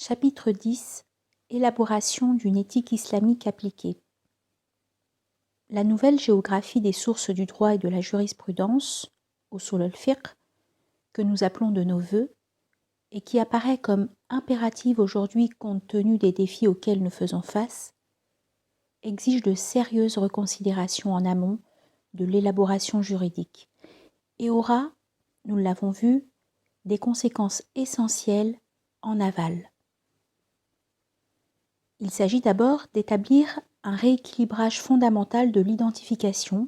Chapitre 10 Élaboration d'une éthique islamique appliquée. La nouvelle géographie des sources du droit et de la jurisprudence, usul al-fiqh, que nous appelons de nos vœux, et qui apparaît comme impérative aujourd'hui compte tenu des défis auxquels nous faisons face, exige de sérieuses reconsidérations en amont de l'élaboration juridique et aura, nous l'avons vu, des conséquences essentielles en aval. Il s'agit d'abord d'établir un rééquilibrage fondamental de l'identification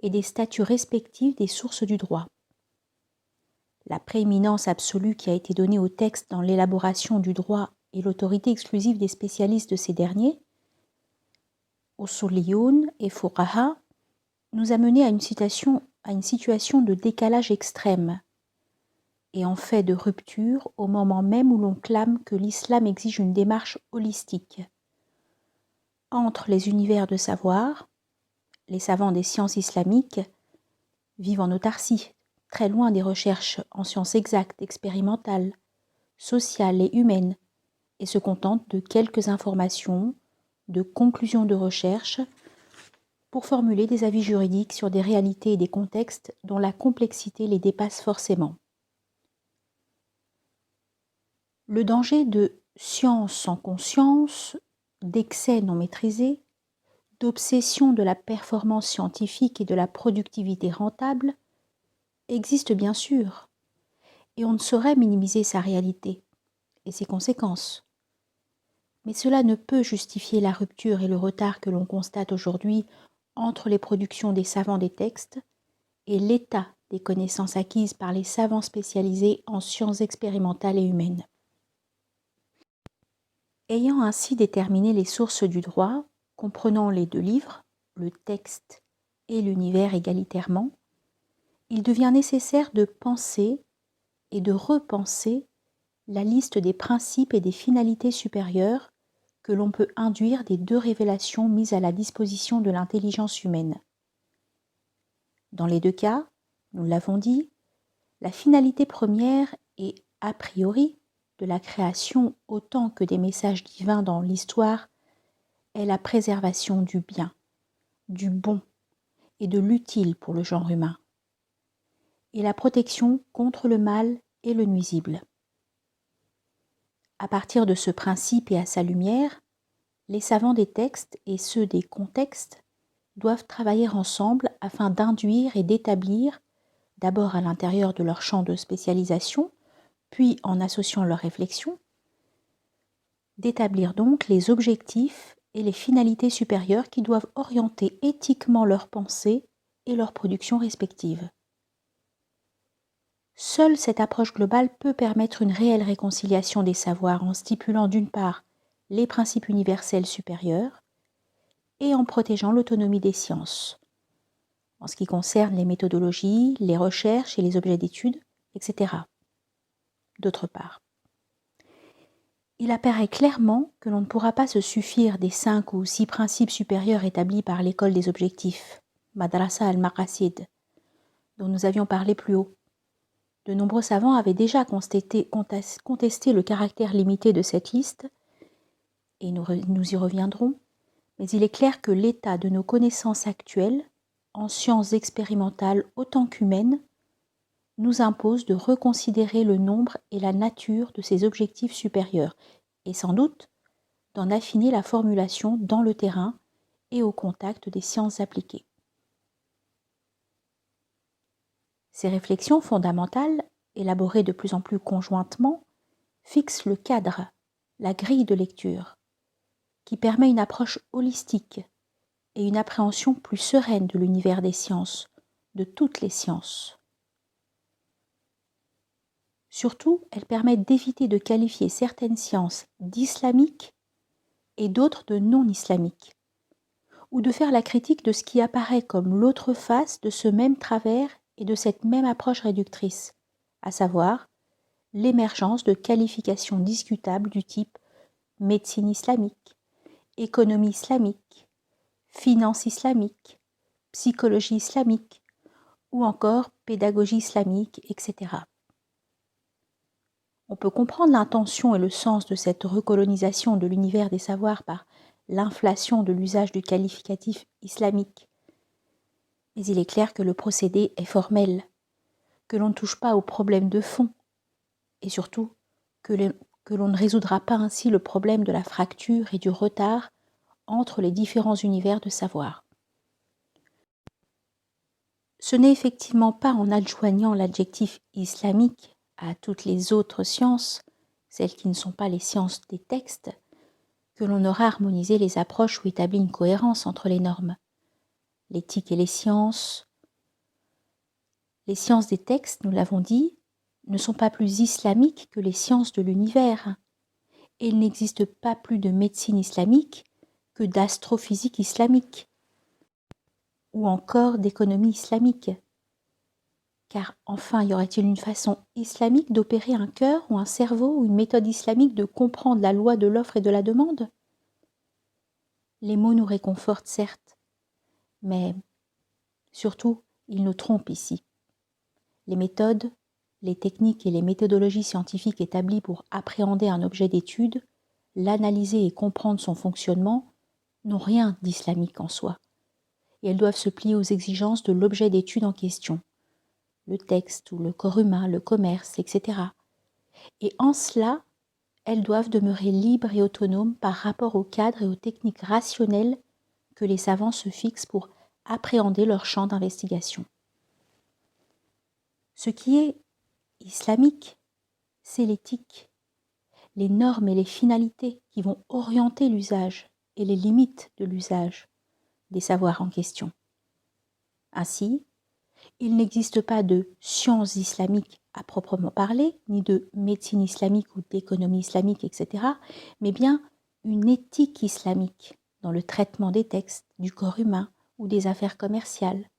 et des statuts respectifs des sources du droit. La prééminence absolue qui a été donnée au texte dans l'élaboration du droit et l'autorité exclusive des spécialistes de ces derniers, usuliyun et fuqaha, nous a mené à une situation de décalage extrême et en fait de rupture au moment même où l'on clame que l'islam exige une démarche holistique entre les univers de savoir, les savants des sciences islamiques vivent en autarcie, très loin des recherches en sciences exactes, expérimentales, sociales et humaines, et se contentent de quelques informations, de conclusions de recherche, pour formuler des avis juridiques sur des réalités et des contextes dont la complexité les dépasse forcément. Le danger de science sans conscience, d'excès non maîtrisé, d'obsession de la performance scientifique et de la productivité rentable existe bien sûr, et on ne saurait minimiser sa réalité et ses conséquences. Mais cela ne peut justifier la rupture et le retard que l'on constate aujourd'hui entre les productions des savants des textes et l'état des connaissances acquises par les savants spécialisés en sciences expérimentales et humaines. Ayant ainsi déterminé les sources du droit, comprenant les deux livres, le texte et l'univers égalitairement, il devient nécessaire de penser et de repenser la liste des principes et des finalités supérieures que l'on peut induire des deux révélations mises à la disposition de l'intelligence humaine. Dans les deux cas, nous l'avons dit, la finalité première est a priori de la création autant que des messages divins dans l'histoire est la préservation du bien, du bon et de l'utile pour le genre humain, et la protection contre le mal et le nuisible. À partir de ce principe et à sa lumière, les savants des textes et ceux des contextes doivent travailler ensemble afin d'induire et d'établir, d'abord à l'intérieur de leur champ de spécialisation, puis en associant leurs réflexions, d'établir donc les objectifs et les finalités supérieures qui doivent orienter éthiquement leurs pensées et leurs productions respectives. Seule cette approche globale peut permettre une réelle réconciliation des savoirs en stipulant d'une part les principes universels supérieurs et en protégeant l'autonomie des sciences, en ce qui concerne les méthodologies, les recherches et les objets d'étude, etc. D'autre part, il apparaît clairement que l'on ne pourra pas se suffire des 5 ou 6 principes supérieurs établis par l'école des objectifs, Madrasa al-Maqasid, dont nous avions parlé plus haut. De nombreux savants avaient déjà contesté le caractère limité de cette liste, et nous y reviendrons, mais il est clair que l'état de nos connaissances actuelles, en sciences expérimentales autant qu'humaines, nous impose de reconsidérer le nombre et la nature de ces objectifs supérieurs, et sans doute d'en affiner la formulation dans le terrain et au contact des sciences appliquées. Ces réflexions fondamentales, élaborées de plus en plus conjointement, fixent le cadre, la grille de lecture, qui permet une approche holistique et une appréhension plus sereine de l'univers des sciences, de toutes les sciences. Surtout, elle permet d'éviter de qualifier certaines sciences d'islamiques et d'autres de non-islamiques, ou de faire la critique de ce qui apparaît comme l'autre face de ce même travers et de cette même approche réductrice, à savoir l'émergence de qualifications discutables du type médecine islamique, économie islamique, finance islamique, psychologie islamique, ou encore pédagogie islamique, etc. On peut comprendre l'intention et le sens de cette recolonisation de l'univers des savoirs par l'inflation de l'usage du qualificatif islamique. Mais il est clair que le procédé est formel, que l'on ne touche pas au problème de fond, et surtout que l'on ne résoudra pas ainsi le problème de la fracture et du retard entre les différents univers de savoir. Ce n'est effectivement pas en adjoignant l'adjectif islamique à toutes les autres sciences, celles qui ne sont pas les sciences des textes, que l'on aura harmonisé les approches ou établi une cohérence entre les normes. L'éthique et les sciences des textes, nous l'avons dit, ne sont pas plus islamiques que les sciences de l'univers. Et il n'existe pas plus de médecine islamique que d'astrophysique islamique, ou encore d'économie islamique. Car enfin, y aurait-il une façon islamique d'opérer un cœur ou un cerveau ou une méthode islamique de comprendre la loi de l'offre et de la demande? Les mots nous réconfortent certes, mais surtout, ils nous trompent ici. Les méthodes, les techniques et les méthodologies scientifiques établies pour appréhender un objet d'étude, l'analyser et comprendre son fonctionnement, n'ont rien d'islamique en soi, et elles doivent se plier aux exigences de l'objet d'étude en question, le texte ou le corps humain, le commerce, etc. Et en cela, elles doivent demeurer libres et autonomes par rapport au cadre et aux techniques rationnelles que les savants se fixent pour appréhender leur champ d'investigation. Ce qui est islamique, c'est l'éthique, les normes et les finalités qui vont orienter l'usage et les limites de l'usage des savoirs en question. Ainsi, il n'existe pas de sciences islamiques à proprement parler, ni de médecine islamique ou d'économie islamique, etc., mais bien une éthique islamique dans le traitement des textes, du corps humain ou des affaires commerciales.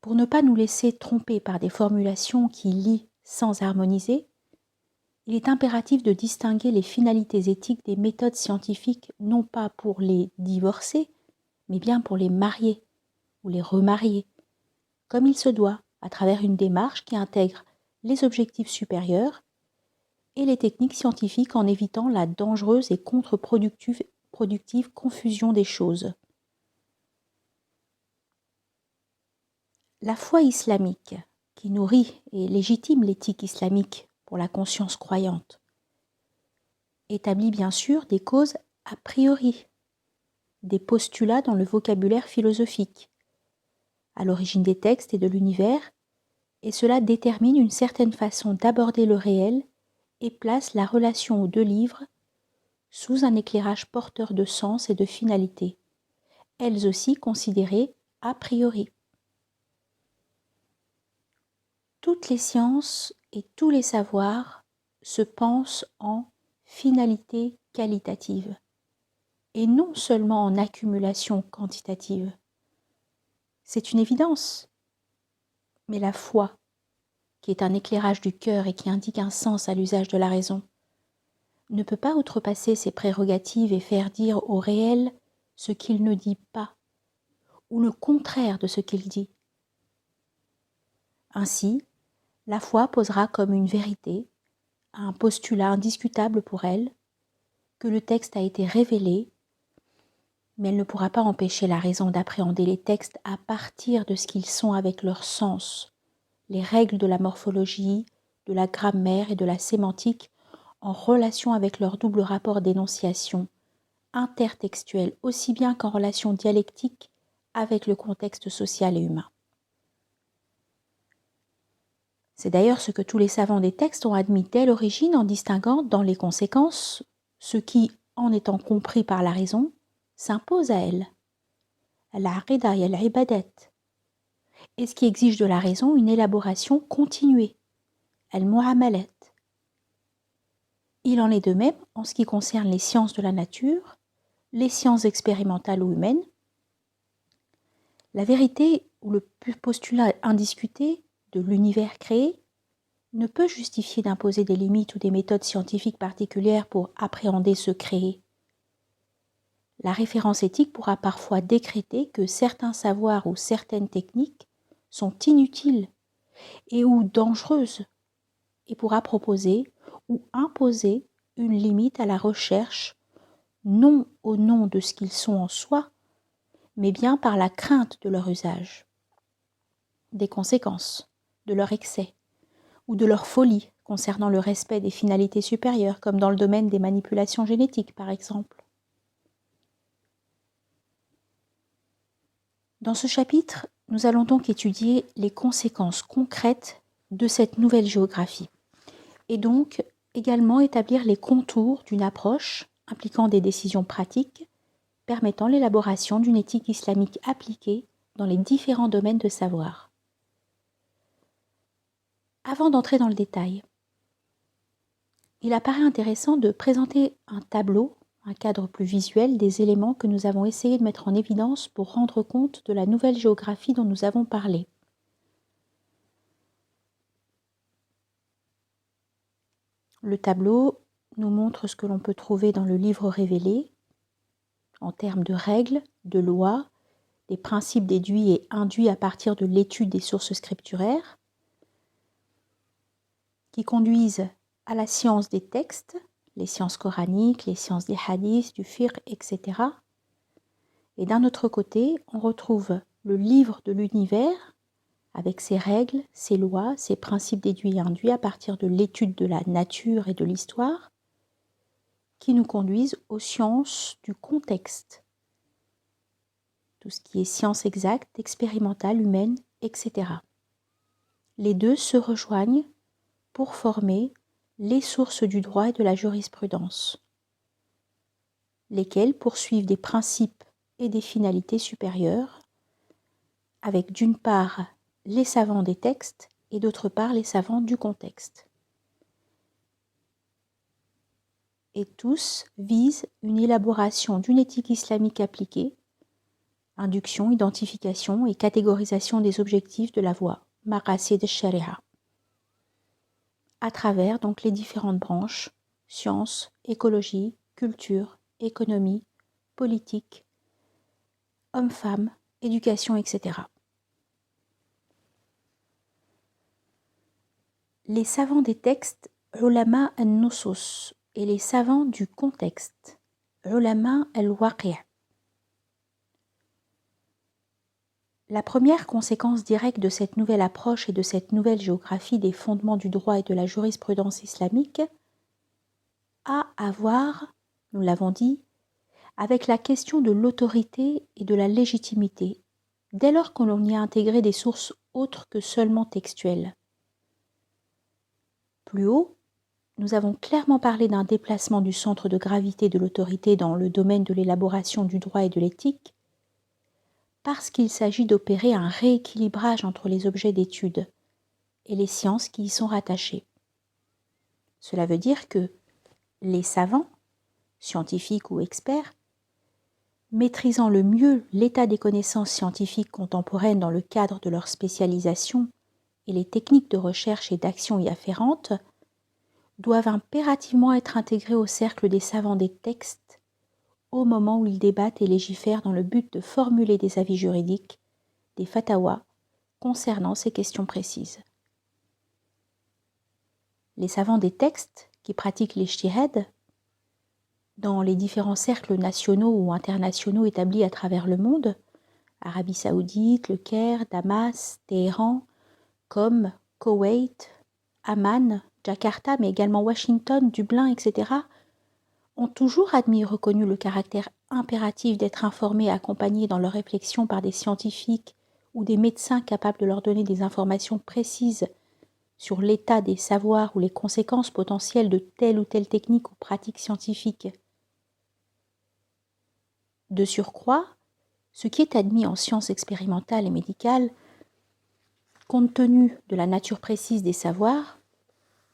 Pour ne pas nous laisser tromper par des formulations qui lient sans harmoniser, il est impératif de distinguer les finalités éthiques des méthodes scientifiques non pas pour les divorcer, mais bien pour les marier ou les remarier, comme il se doit, à travers une démarche qui intègre les objectifs supérieurs et les techniques scientifiques en évitant la dangereuse et contre-productive confusion des choses. La foi islamique, qui nourrit et légitime l'éthique islamique pour la conscience croyante, établit bien sûr des causes a priori, des postulats dans le vocabulaire philosophique, à l'origine des textes et de l'univers, et cela détermine une certaine façon d'aborder le réel et place la relation aux deux livres sous un éclairage porteur de sens et de finalité, elles aussi considérées a priori. Toutes les sciences et tous les savoirs se pensent en finalité qualitative, et non seulement en accumulation quantitative. C'est une évidence, mais la foi, qui est un éclairage du cœur et qui indique un sens à l'usage de la raison, ne peut pas outrepasser ses prérogatives et faire dire au réel ce qu'il ne dit pas, ou le contraire de ce qu'il dit. Ainsi, la foi posera comme une vérité, un postulat indiscutable pour elle, que le texte a été révélé, mais elle ne pourra pas empêcher la raison d'appréhender les textes à partir de ce qu'ils sont avec leur sens, les règles de la morphologie, de la grammaire et de la sémantique en relation avec leur double rapport d'énonciation, intertextuel aussi bien qu'en relation dialectique avec le contexte social et humain. C'est d'ailleurs ce que tous les savants des textes ont admis dès l'origine en distinguant dans les conséquences ce qui, en étant compris par la raison, s'impose à elle, al-aqida et al-ibadat, et ce qui exige de la raison une élaboration continuée, al-mu'amalat. Il en est de même en ce qui concerne les sciences de la nature, les sciences expérimentales ou humaines. La vérité ou le postulat indiscuté de l'univers créé ne peut justifier d'imposer des limites ou des méthodes scientifiques particulières pour appréhender ce créé. La référence éthique pourra parfois décréter que certains savoirs ou certaines techniques sont inutiles et ou dangereuses et pourra proposer ou imposer une limite à la recherche, non au nom de ce qu'ils sont en soi, mais bien par la crainte de leur usage, des conséquences, de leur excès, ou de leur folie concernant le respect des finalités supérieures, comme dans le domaine des manipulations génétiques par exemple. Dans ce chapitre, nous allons donc étudier les conséquences concrètes de cette nouvelle géographie, et donc également établir les contours d'une approche impliquant des décisions pratiques permettant l'élaboration d'une éthique islamique appliquée dans les différents domaines de savoir. Avant d'entrer dans le détail, il apparaît intéressant de présenter un tableau, un cadre plus visuel des éléments que nous avons essayé de mettre en évidence pour rendre compte de la nouvelle géographie dont nous avons parlé. Le tableau nous montre ce que l'on peut trouver dans le livre révélé, en termes de règles, de lois, des principes déduits et induits à partir de l'étude des sources scripturaires, qui conduisent à la science des textes, les sciences coraniques, les sciences des hadiths, du fiqh, etc. Et d'un autre côté, on retrouve le livre de l'univers, avec ses règles, ses lois, ses principes déduits et induits à partir de l'étude de la nature et de l'histoire, qui nous conduisent aux sciences du contexte, tout ce qui est science exacte, expérimentale, humaine, etc. Les deux se rejoignent pour former les sources du droit et de la jurisprudence, lesquelles poursuivent des principes et des finalités supérieures, avec d'une part les savants des textes et d'autre part les savants du contexte. Et tous visent une élaboration d'une éthique islamique appliquée, induction, identification et catégorisation des objectifs de la voie, maqasid al-sharia, à travers donc les différentes branches, sciences, écologie, culture, économie, politique, hommes-femmes, éducation, etc. Les savants des textes, ulama al-nusus, et les savants du contexte, ulama al-waqi'. La première conséquence directe de cette nouvelle approche et de cette nouvelle géographie des fondements du droit et de la jurisprudence islamique a à voir, nous l'avons dit, avec la question de l'autorité et de la légitimité, dès lors que l'on y a intégré des sources autres que seulement textuelles. Plus haut, nous avons clairement parlé d'un déplacement du centre de gravité de l'autorité dans le domaine de l'élaboration du droit et de l'éthique, parce qu'il s'agit d'opérer un rééquilibrage entre les objets d'étude et les sciences qui y sont rattachées. Cela veut dire que les savants, scientifiques ou experts, maîtrisant le mieux l'état des connaissances scientifiques contemporaines dans le cadre de leur spécialisation et les techniques de recherche et d'action y afférentes, doivent impérativement être intégrés au cercle des savants des textes au moment où ils débattent et légifèrent dans le but de formuler des avis juridiques, des fatawas, concernant ces questions précises. Les savants des textes qui pratiquent l'ijtihad dans les différents cercles nationaux ou internationaux établis à travers le monde, Arabie Saoudite, Le Caire, Damas, Téhéran, comme Koweït, Amman, Jakarta, mais également Washington, Dublin, etc., ont toujours admis et reconnu le caractère impératif d'être informés et accompagnés dans leurs réflexions par des scientifiques ou des médecins capables de leur donner des informations précises sur l'état des savoirs ou les conséquences potentielles de telle ou telle technique ou pratique scientifique. De surcroît, ce qui est admis en sciences expérimentales et médicales, compte tenu de la nature précise des savoirs,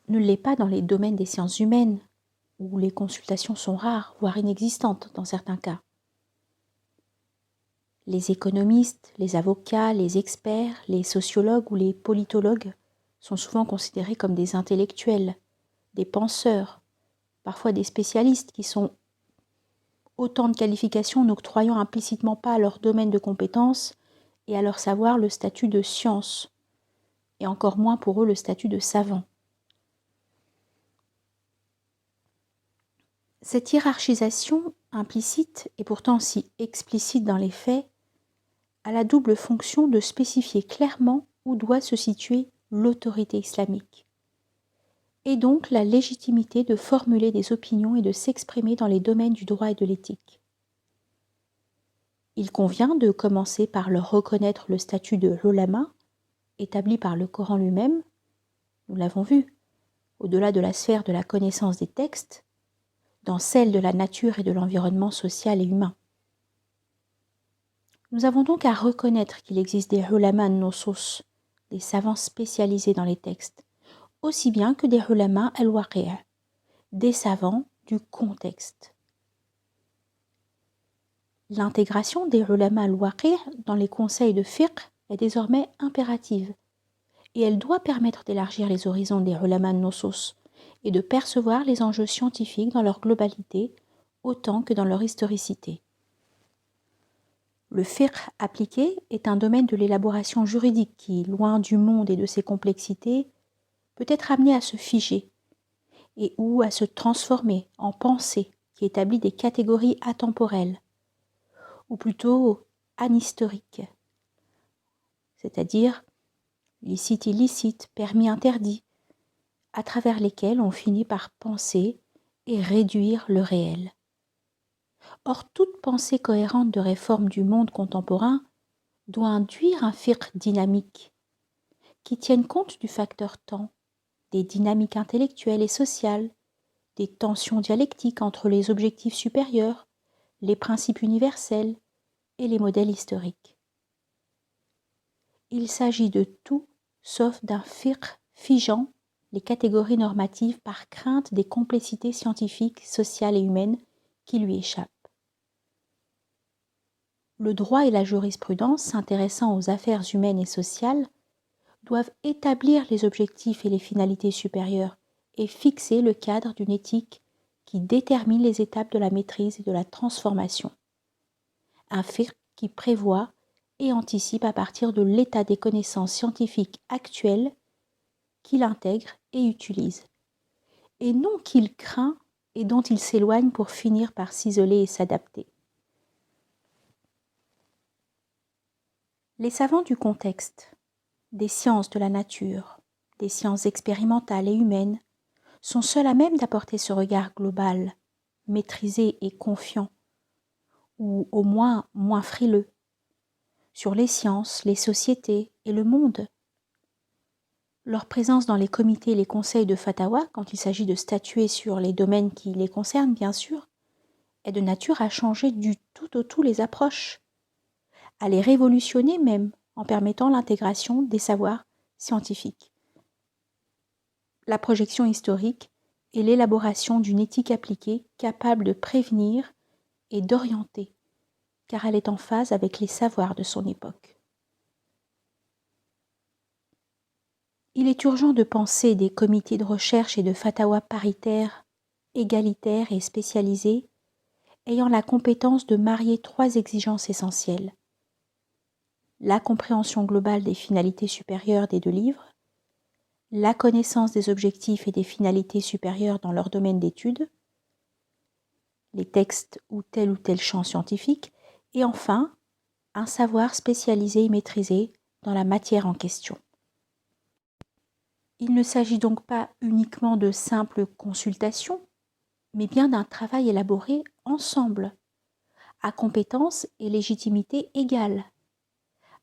ne l'est pas dans les domaines des sciences humaines, où les consultations sont rares, voire inexistantes dans certains cas. Les économistes, les avocats, les experts, les sociologues ou les politologues sont souvent considérés comme des intellectuels, des penseurs, parfois des spécialistes qui sont autant de qualifications n'octroyant implicitement pas à leur domaine de compétences et à leur savoir le statut de science, et encore moins pour eux le statut de savant. Cette hiérarchisation implicite et pourtant si explicite dans les faits a la double fonction de spécifier clairement où doit se situer l'autorité islamique, et donc la légitimité de formuler des opinions et de s'exprimer dans les domaines du droit et de l'éthique. Il convient de commencer par leur reconnaître le statut de l'ulama, établi par le Coran lui-même, nous l'avons vu, au-delà de la sphère de la connaissance des textes, dans celle de la nature et de l'environnement social et humain. Nous avons donc à reconnaître qu'il existe des ulama an-nusus, des savants spécialisés dans les textes, aussi bien que des ulama al-waqi', des savants du contexte. L'intégration des ulama al-waqi' dans les conseils de fiqh est désormais impérative, et elle doit permettre d'élargir les horizons des ulama an-nusus et de percevoir les enjeux scientifiques dans leur globalité autant que dans leur historicité. Le fiqh appliqué est un domaine de l'élaboration juridique qui, loin du monde et de ses complexités, peut être amené à se figer et ou à se transformer en pensée qui établit des catégories atemporelles, ou plutôt anhistoriques, c'est-à-dire licite illicite, permis interdit, à travers lesquels on finit par penser et réduire le réel. Or, toute pensée cohérente de réforme du monde contemporain doit induire un fiqh dynamique qui tienne compte du facteur temps, des dynamiques intellectuelles et sociales, des tensions dialectiques entre les objectifs supérieurs, les principes universels et les modèles historiques. Il s'agit de tout sauf d'un fiqh figeant les catégories normatives par crainte des complexités scientifiques, sociales et humaines qui lui échappent. Le droit et la jurisprudence s'intéressant aux affaires humaines et sociales doivent établir les objectifs et les finalités supérieures et fixer le cadre d'une éthique qui détermine les étapes de la maîtrise et de la transformation. Un fiqh qui prévoit et anticipe à partir de l'état des connaissances scientifiques actuelles qu'il intègre et utilise, et non qu'il craint et dont il s'éloigne pour finir par s'isoler et s'adapter. Les savants du contexte, des sciences de la nature, des sciences expérimentales et humaines, sont seuls à même d'apporter ce regard global, maîtrisé et confiant, ou au moins frileux, sur les sciences, les sociétés et le monde. Leur présence dans les comités et les conseils de Fatawa, quand il s'agit de statuer sur les domaines qui les concernent, bien sûr, est de nature à changer du tout au tout les approches, à les révolutionner même, en permettant l'intégration des savoirs scientifiques, la projection historique et l'élaboration d'une éthique appliquée capable de prévenir et d'orienter, car elle est en phase avec les savoirs de son époque. Il est urgent de penser des comités de recherche et de fatawa paritaires, égalitaires et spécialisés, ayant la compétence de marier trois exigences essentielles: la compréhension globale des finalités supérieures des deux livres, la connaissance des objectifs et des finalités supérieures dans leur domaine d'étude, les textes ou tel champ scientifique, et enfin, un savoir spécialisé et maîtrisé dans la matière en question. Il ne s'agit donc pas uniquement de simples consultations, mais bien d'un travail élaboré ensemble, à compétences et légitimité égales,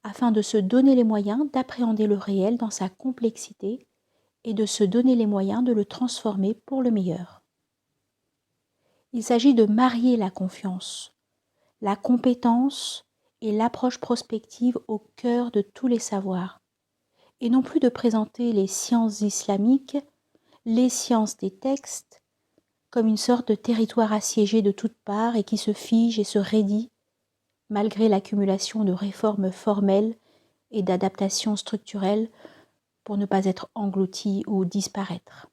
afin de se donner les moyens d'appréhender le réel dans sa complexité et de se donner les moyens de le transformer pour le meilleur. Il s'agit de marier la confiance, la compétence et l'approche prospective au cœur de tous les savoirs, et non plus de présenter les sciences islamiques, les sciences des textes, comme une sorte de territoire assiégé de toutes parts et qui se fige et se raidit, malgré l'accumulation de réformes formelles et d'adaptations structurelles pour ne pas être englouti ou disparaître.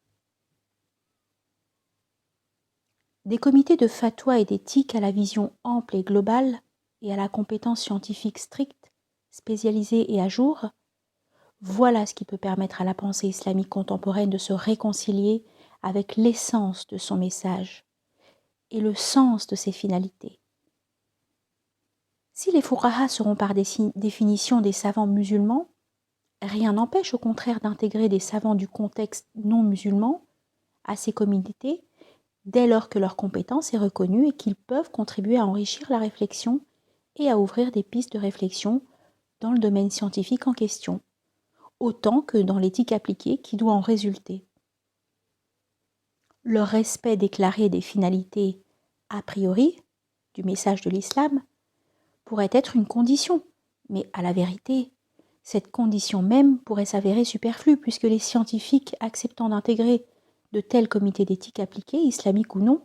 Des comités de fatwa et d'éthique à la vision ample et globale et à la compétence scientifique stricte, spécialisée et à jour, voilà ce qui peut permettre à la pensée islamique contemporaine de se réconcilier avec l'essence de son message et le sens de ces finalités. Si les fuqaha seront par définition des savants musulmans, rien n'empêche au contraire d'intégrer des savants du contexte non musulman à ces communautés dès lors que leur compétence est reconnue et qu'ils peuvent contribuer à enrichir la réflexion et à ouvrir des pistes de réflexion dans le domaine scientifique en question, autant que dans l'éthique appliquée qui doit en résulter. Le respect déclaré des finalités a priori du message de l'islam pourrait être une condition, mais à la vérité, cette condition même pourrait s'avérer superflue puisque les scientifiques acceptant d'intégrer de tels comités d'éthique appliqués, islamiques ou non,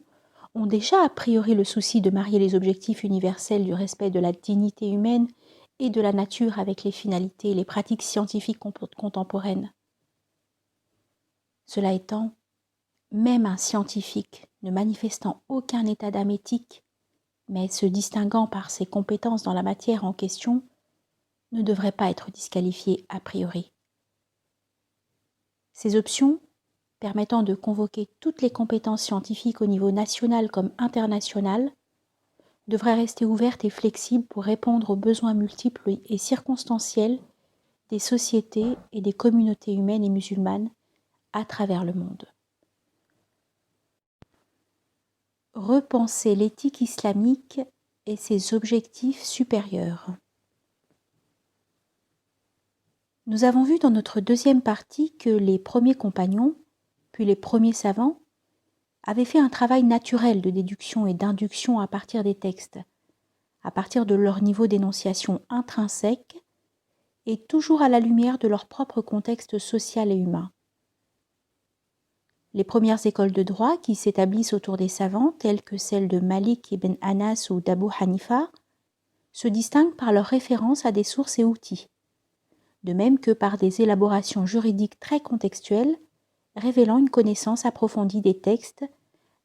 ont déjà a priori le souci de marier les objectifs universels du respect de la dignité humaine et de la nature avec les finalités et les pratiques scientifiques contemporaines. Cela étant, même un scientifique ne manifestant aucun état d'âme éthique, mais se distinguant par ses compétences dans la matière en question, ne devrait pas être disqualifié a priori. Ces options, permettant de convoquer toutes les compétences scientifiques au niveau national comme international, devraient rester ouvertes et flexibles pour répondre aux besoins multiples et circonstanciels des sociétés et des communautés humaines et musulmanes à travers le monde. Repenser l'éthique islamique et ses objectifs supérieurs. Nous avons vu dans notre deuxième partie que les premiers compagnons, puis les premiers savants, avaient fait un travail naturel de déduction et d'induction à partir des textes, à partir de leur niveau d'énonciation intrinsèque et toujours à la lumière de leur propre contexte social et humain. Les premières écoles de droit qui s'établissent autour des savants, telles que celles de Malik ibn Anas ou d'Abu Hanifa, se distinguent par leur référence à des sources et outils, de même que par des élaborations juridiques très contextuelles, révélant une connaissance approfondie des textes,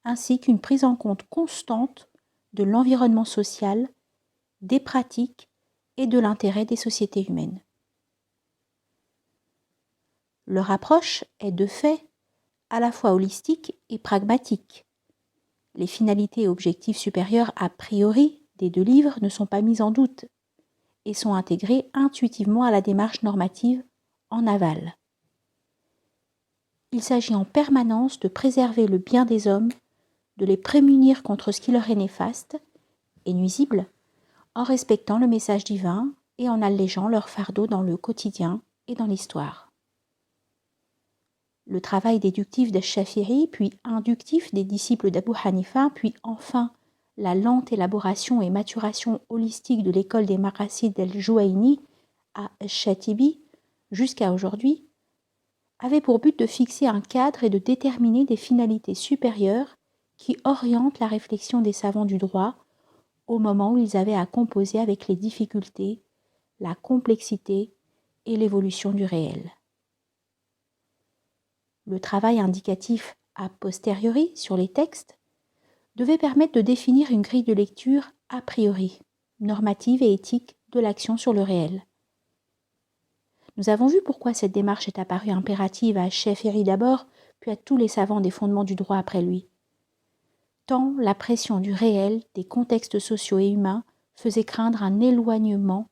ainsi qu'une prise en compte constante de l'environnement social, des pratiques et de l'intérêt des sociétés humaines. Leur approche est de fait à la fois holistique et pragmatique. Les finalités et objectifs supérieurs a priori des deux livres ne sont pas mis en doute et sont intégrés intuitivement à la démarche normative en aval. Il s'agit en permanence de préserver le bien des hommes, de les prémunir contre ce qui leur est néfaste et nuisible, en respectant le message divin et en allégeant leur fardeau dans le quotidien et dans l'histoire. Le travail déductif des Shafi'i, puis inductif des disciples d'Abu Hanifa, puis enfin la lente élaboration et maturation holistique de l'école des Maqasid del-Juwayni à Shatibi jusqu'à aujourd'hui, avait pour but de fixer un cadre et de déterminer des finalités supérieures qui orientent la réflexion des savants du droit au moment où ils avaient à composer avec les difficultés, la complexité et l'évolution du réel. Le travail indicatif a posteriori sur les textes devait permettre de définir une grille de lecture a priori, normative et éthique de l'action sur le réel. Nous avons vu pourquoi cette démarche est apparue impérative à Shafi'i d'abord, puis à tous les savants des fondements du droit après lui. Tant la pression du réel, des contextes sociaux et humains faisait craindre un éloignement,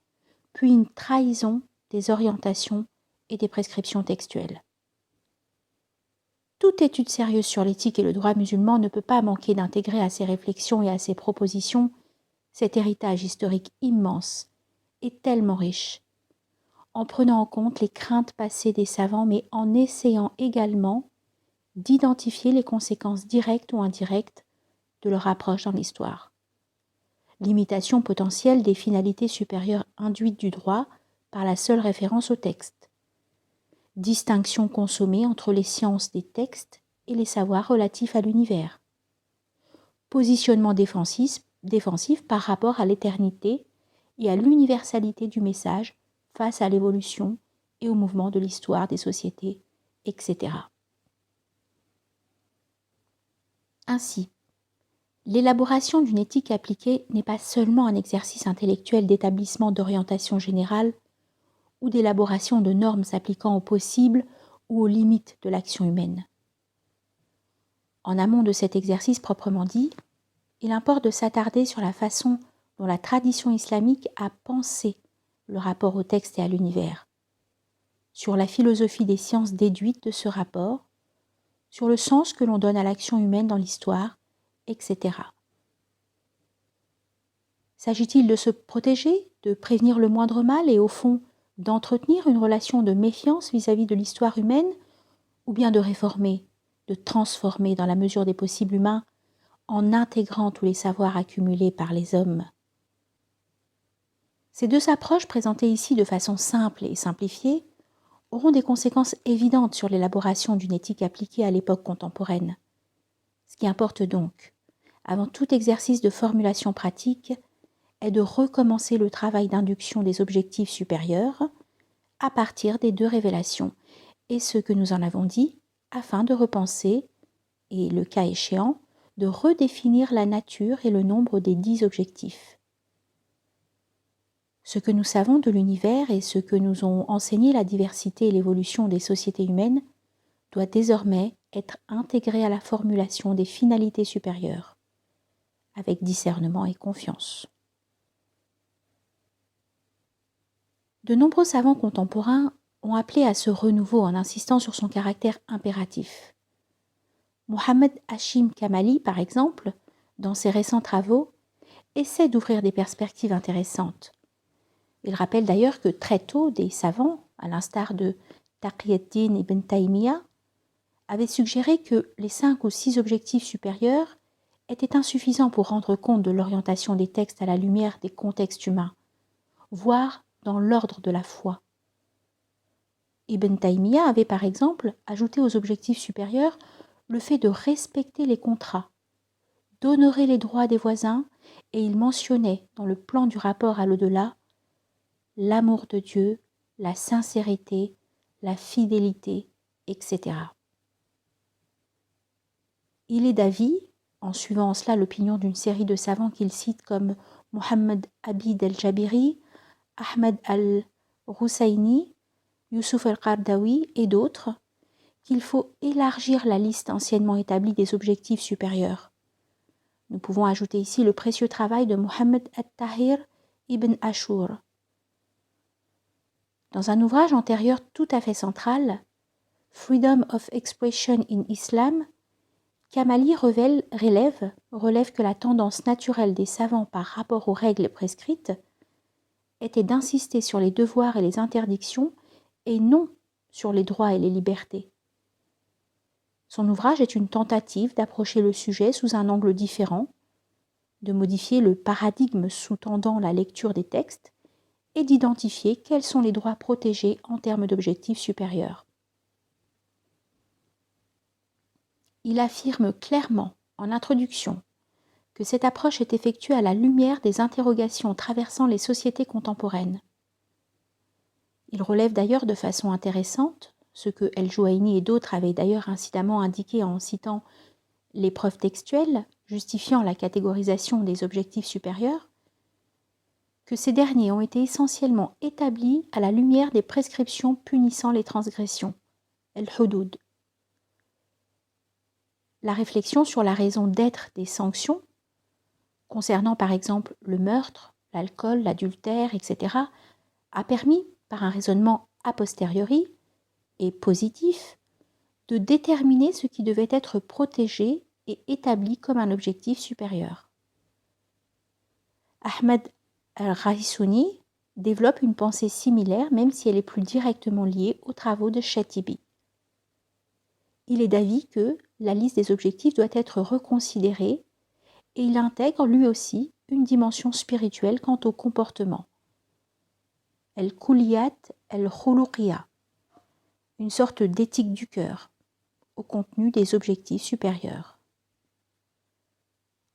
puis une trahison des orientations et des prescriptions textuelles. Toute étude sérieuse sur l'éthique et le droit musulman ne peut pas manquer d'intégrer à ses réflexions et à ses propositions cet héritage historique immense et tellement riche, en prenant en compte les craintes passées des savants, mais en essayant également d'identifier les conséquences directes ou indirectes de leur approche dans l'histoire. Limitation potentielle des finalités supérieures induites du droit par la seule référence au texte. Distinction consommée entre les sciences des textes et les savoirs relatifs à l'univers. Positionnement défensif par rapport à l'éternité et à l'universalité du message face à l'évolution et au mouvement de l'histoire des sociétés, etc. Ainsi, l'élaboration d'une éthique appliquée n'est pas seulement un exercice intellectuel d'établissement d'orientation générale ou d'élaboration de normes s'appliquant aux possibles ou aux limites de l'action humaine. En amont de cet exercice proprement dit, il importe de s'attarder sur la façon dont la tradition islamique a pensé le rapport au texte et à l'univers, sur la philosophie des sciences déduites de ce rapport, sur le sens que l'on donne à l'action humaine dans l'histoire, etc. S'agit-il de se protéger, de prévenir le moindre mal et au fond d'entretenir une relation de méfiance vis-à-vis de l'histoire humaine, ou bien de réformer, de transformer dans la mesure des possibles humains en intégrant tous les savoirs accumulés par les hommes? Ces deux approches présentées ici de façon simple et simplifiée auront des conséquences évidentes sur l'élaboration d'une éthique appliquée à l'époque contemporaine. Ce qui importe donc, avant tout exercice de formulation pratique, est de recommencer le travail d'induction des objectifs supérieurs à partir des deux révélations et ce que nous en avons dit, afin de repenser, et le cas échéant, de redéfinir la nature et le nombre des 10 objectifs. Ce que nous savons de l'univers et ce que nous ont enseigné la diversité et l'évolution des sociétés humaines doit désormais être intégré à la formulation des finalités supérieures, avec discernement et confiance. De nombreux savants contemporains ont appelé à ce renouveau en insistant sur son caractère impératif. Mohamed Hashim Kamali, par exemple, dans ses récents travaux, essaie d'ouvrir des perspectives intéressantes. Il rappelle d'ailleurs que très tôt, des savants, à l'instar de Taqiyuddin ibn Taymiyyah, avaient suggéré que les 5 ou 6 objectifs supérieurs étaient insuffisants pour rendre compte de l'orientation des textes à la lumière des contextes humains, voire dans l'ordre de la foi. Ibn Taymiyyah avait par exemple ajouté aux objectifs supérieurs le fait de respecter les contrats, d'honorer les droits des voisins, et il mentionnait dans le plan du rapport à l'au-delà l'amour de Dieu, la sincérité, la fidélité, etc. Il est d'avis, en suivant en cela l'opinion d'une série de savants qu'il cite comme Mohammed Abid el-Jabiri, Ahmed al-Roussaini, Youssouf el-Qardawi et d'autres, qu'il faut élargir la liste anciennement établie des objectifs supérieurs. Nous pouvons ajouter ici le précieux travail de Mohammed al-Tahir ibn Ashur. Dans un ouvrage antérieur tout à fait central, Freedom of Expression in Islam, Kamali relève que la tendance naturelle des savants par rapport aux règles prescrites était d'insister sur les devoirs et les interdictions et non sur les droits et les libertés. Son ouvrage est une tentative d'approcher le sujet sous un angle différent, de modifier le paradigme sous-tendant la lecture des textes et d'identifier quels sont les droits protégés en termes d'objectifs supérieurs. Il affirme clairement, en introduction, que cette approche est effectuée à la lumière des interrogations traversant les sociétés contemporaines. Il relève d'ailleurs de façon intéressante, ce que El-Jouaini et d'autres avaient d'ailleurs incidemment indiqué en citant les preuves textuelles justifiant la catégorisation des objectifs supérieurs, que ces derniers ont été essentiellement établis à la lumière des prescriptions punissant les transgressions, el-hudud. La réflexion sur la raison d'être des sanctions, concernant par exemple le meurtre, l'alcool, l'adultère, etc., a permis, par un raisonnement a posteriori et positif, de déterminer ce qui devait être protégé et établi comme un objectif supérieur. Ahmed al-Raisuni développe une pensée similaire, même si elle est plus directement liée aux travaux de Shatibi. Il est d'avis que la liste des objectifs doit être reconsidérée et il intègre lui aussi une dimension spirituelle quant au comportement. El-Kuliyat el-Khuluqiyya, une sorte d'éthique du cœur, au contenu des objectifs supérieurs.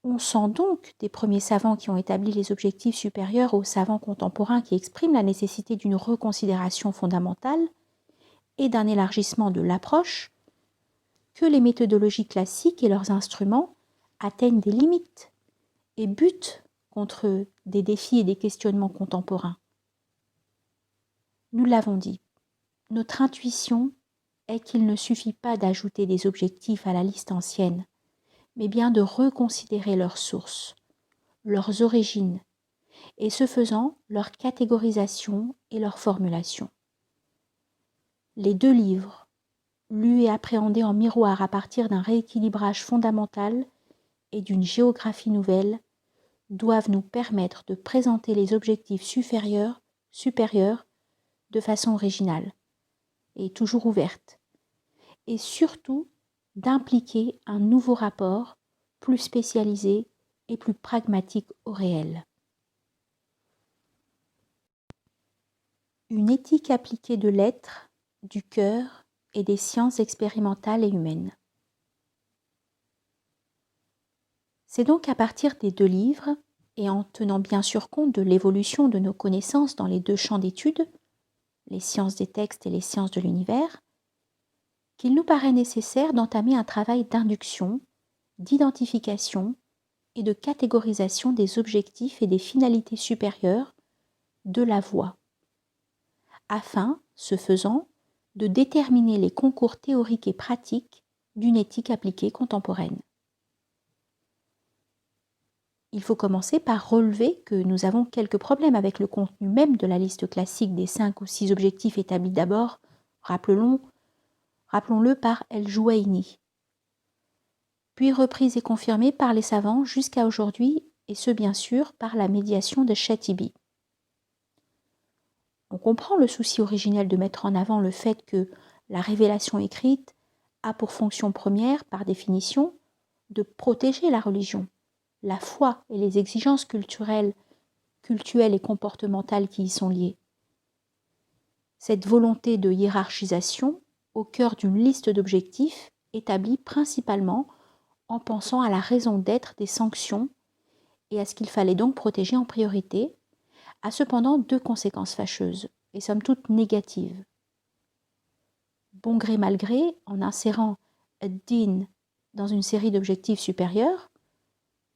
On sent donc des premiers savants qui ont établi les objectifs supérieurs aux savants contemporains qui expriment la nécessité d'une reconsidération fondamentale et d'un élargissement de l'approche, que les méthodologies classiques et leurs instruments atteignent des limites et butent contre des défis et des questionnements contemporains. Nous l'avons dit, notre intuition est qu'il ne suffit pas d'ajouter des objectifs à la liste ancienne, mais bien de reconsidérer leurs sources, leurs origines, et ce faisant, leur catégorisation et leur formulation. Les deux livres, lus et appréhendés en miroir à partir d'un rééquilibrage fondamental et d'une géographie nouvelle, doivent nous permettre de présenter les objectifs supérieurs de façon originale et toujours ouverte, et surtout d'impliquer un nouveau rapport plus spécialisé et plus pragmatique au réel. Une éthique appliquée de l'être, du cœur et des sciences expérimentales et humaines. C'est donc à partir des deux livres, et en tenant bien sûr compte de l'évolution de nos connaissances dans les deux champs d'études, les sciences des textes et les sciences de l'univers, qu'il nous paraît nécessaire d'entamer un travail d'induction, d'identification et de catégorisation des objectifs et des finalités supérieures de la voie, afin, ce faisant, de déterminer les concours théoriques et pratiques d'une éthique appliquée contemporaine. Il faut commencer par relever que nous avons quelques problèmes avec le contenu même de la liste classique des 5 ou 6 objectifs établis d'abord, rappelons-le par El-Jouaini, puis reprise et confirmée par les savants jusqu'à aujourd'hui, et ce bien sûr par la médiation de Chatibi. On comprend le souci originel de mettre en avant le fait que la révélation écrite a pour fonction première, par définition, de protéger la religion, la foi et les exigences culturelles et comportementales qui y sont liées. Cette volonté de hiérarchisation, au cœur d'une liste d'objectifs, établie principalement en pensant à la raison d'être des sanctions et à ce qu'il fallait donc protéger en priorité, a cependant deux conséquences fâcheuses, et somme toute négatives. Bon gré mal gré, en insérant ad-din dans une série d'objectifs supérieurs,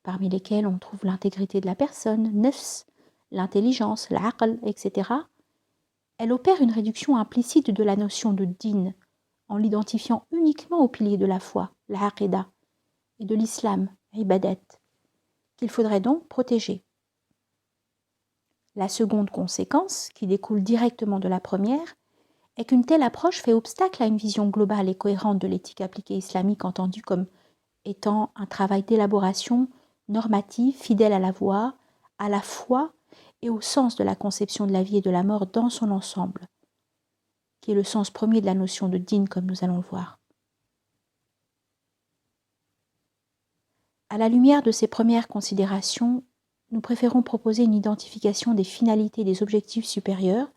parmi lesquels on trouve l'intégrité de la personne, nefs, l'intelligence, l'aql, etc., elle opère une réduction implicite de la notion de din, en l'identifiant uniquement au pilier de la foi, l'aqida, et de l'islam, ibadat, qu'il faudrait donc protéger. La seconde conséquence, qui découle directement de la première, est qu'une telle approche fait obstacle à une vision globale et cohérente de l'éthique appliquée islamique entendue comme étant un travail d'élaboration normative fidèle à la foi et au sens de la conception de la vie et de la mort dans son ensemble, qui est le sens premier de la notion de din comme nous allons le voir. À la lumière de ces premières considérations, nous préférons proposer une identification des finalités des objectifs supérieurs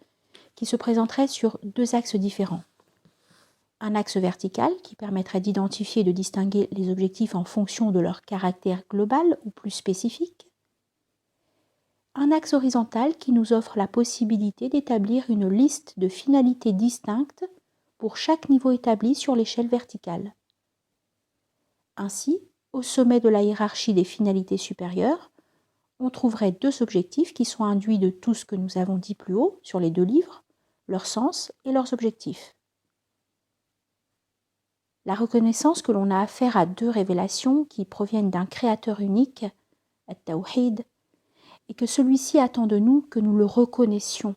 qui se présenterait sur deux axes différents. Un axe vertical qui permettrait d'identifier et de distinguer les objectifs en fonction de leur caractère global ou plus spécifique. Un axe horizontal qui nous offre la possibilité d'établir une liste de finalités distinctes pour chaque niveau établi sur l'échelle verticale. Ainsi, au sommet de la hiérarchie des finalités supérieures, on trouverait deux objectifs qui sont induits de tout ce que nous avons dit plus haut sur les deux livres, leur sens et leurs objectifs. La reconnaissance que l'on a affaire à deux révélations qui proviennent d'un créateur unique, at-Tawhid, et que celui-ci attend de nous que nous le reconnaissions,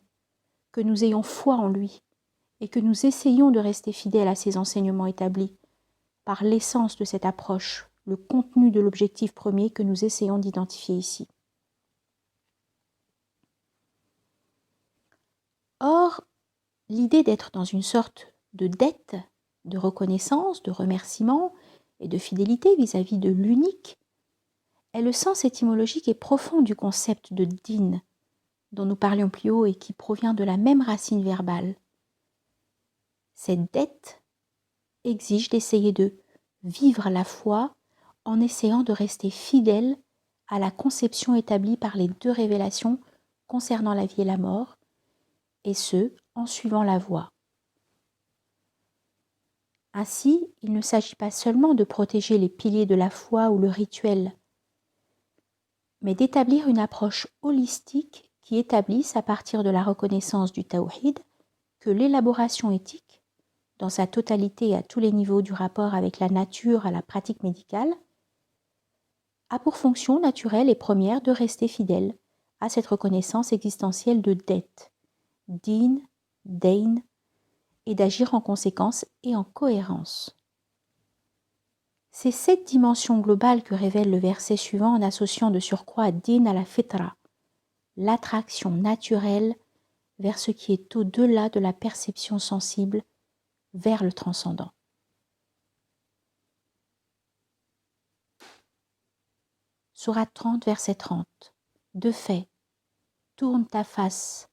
que nous ayons foi en lui, et que nous essayions de rester fidèles à ses enseignements établis, par l'essence de cette approche, le contenu de l'objectif premier que nous essayons d'identifier ici. Or, l'idée d'être dans une sorte de dette, de reconnaissance, de remerciement et de fidélité vis-à-vis de l'unique est le sens étymologique et profond du concept de din, dont nous parlions plus haut et qui provient de la même racine verbale. Cette dette exige d'essayer de vivre la foi en essayant de rester fidèle à la conception établie par les deux révélations concernant la vie et la mort, et ce, en suivant la voie. Ainsi, il ne s'agit pas seulement de protéger les piliers de la foi ou le rituel, mais d'établir une approche holistique qui établisse à partir de la reconnaissance du tawhid que l'élaboration éthique, dans sa totalité et à tous les niveaux du rapport avec la nature à la pratique médicale, a pour fonction naturelle et première de rester fidèle à cette reconnaissance existentielle de dette, din, dain, et d'agir en conséquence et en cohérence. C'est cette dimension globale que révèle le verset suivant en associant de surcroît din à la fitra, l'attraction naturelle vers ce qui est au-delà de la perception sensible, vers le transcendant. Sourate 30, verset 30. De fait, tourne ta face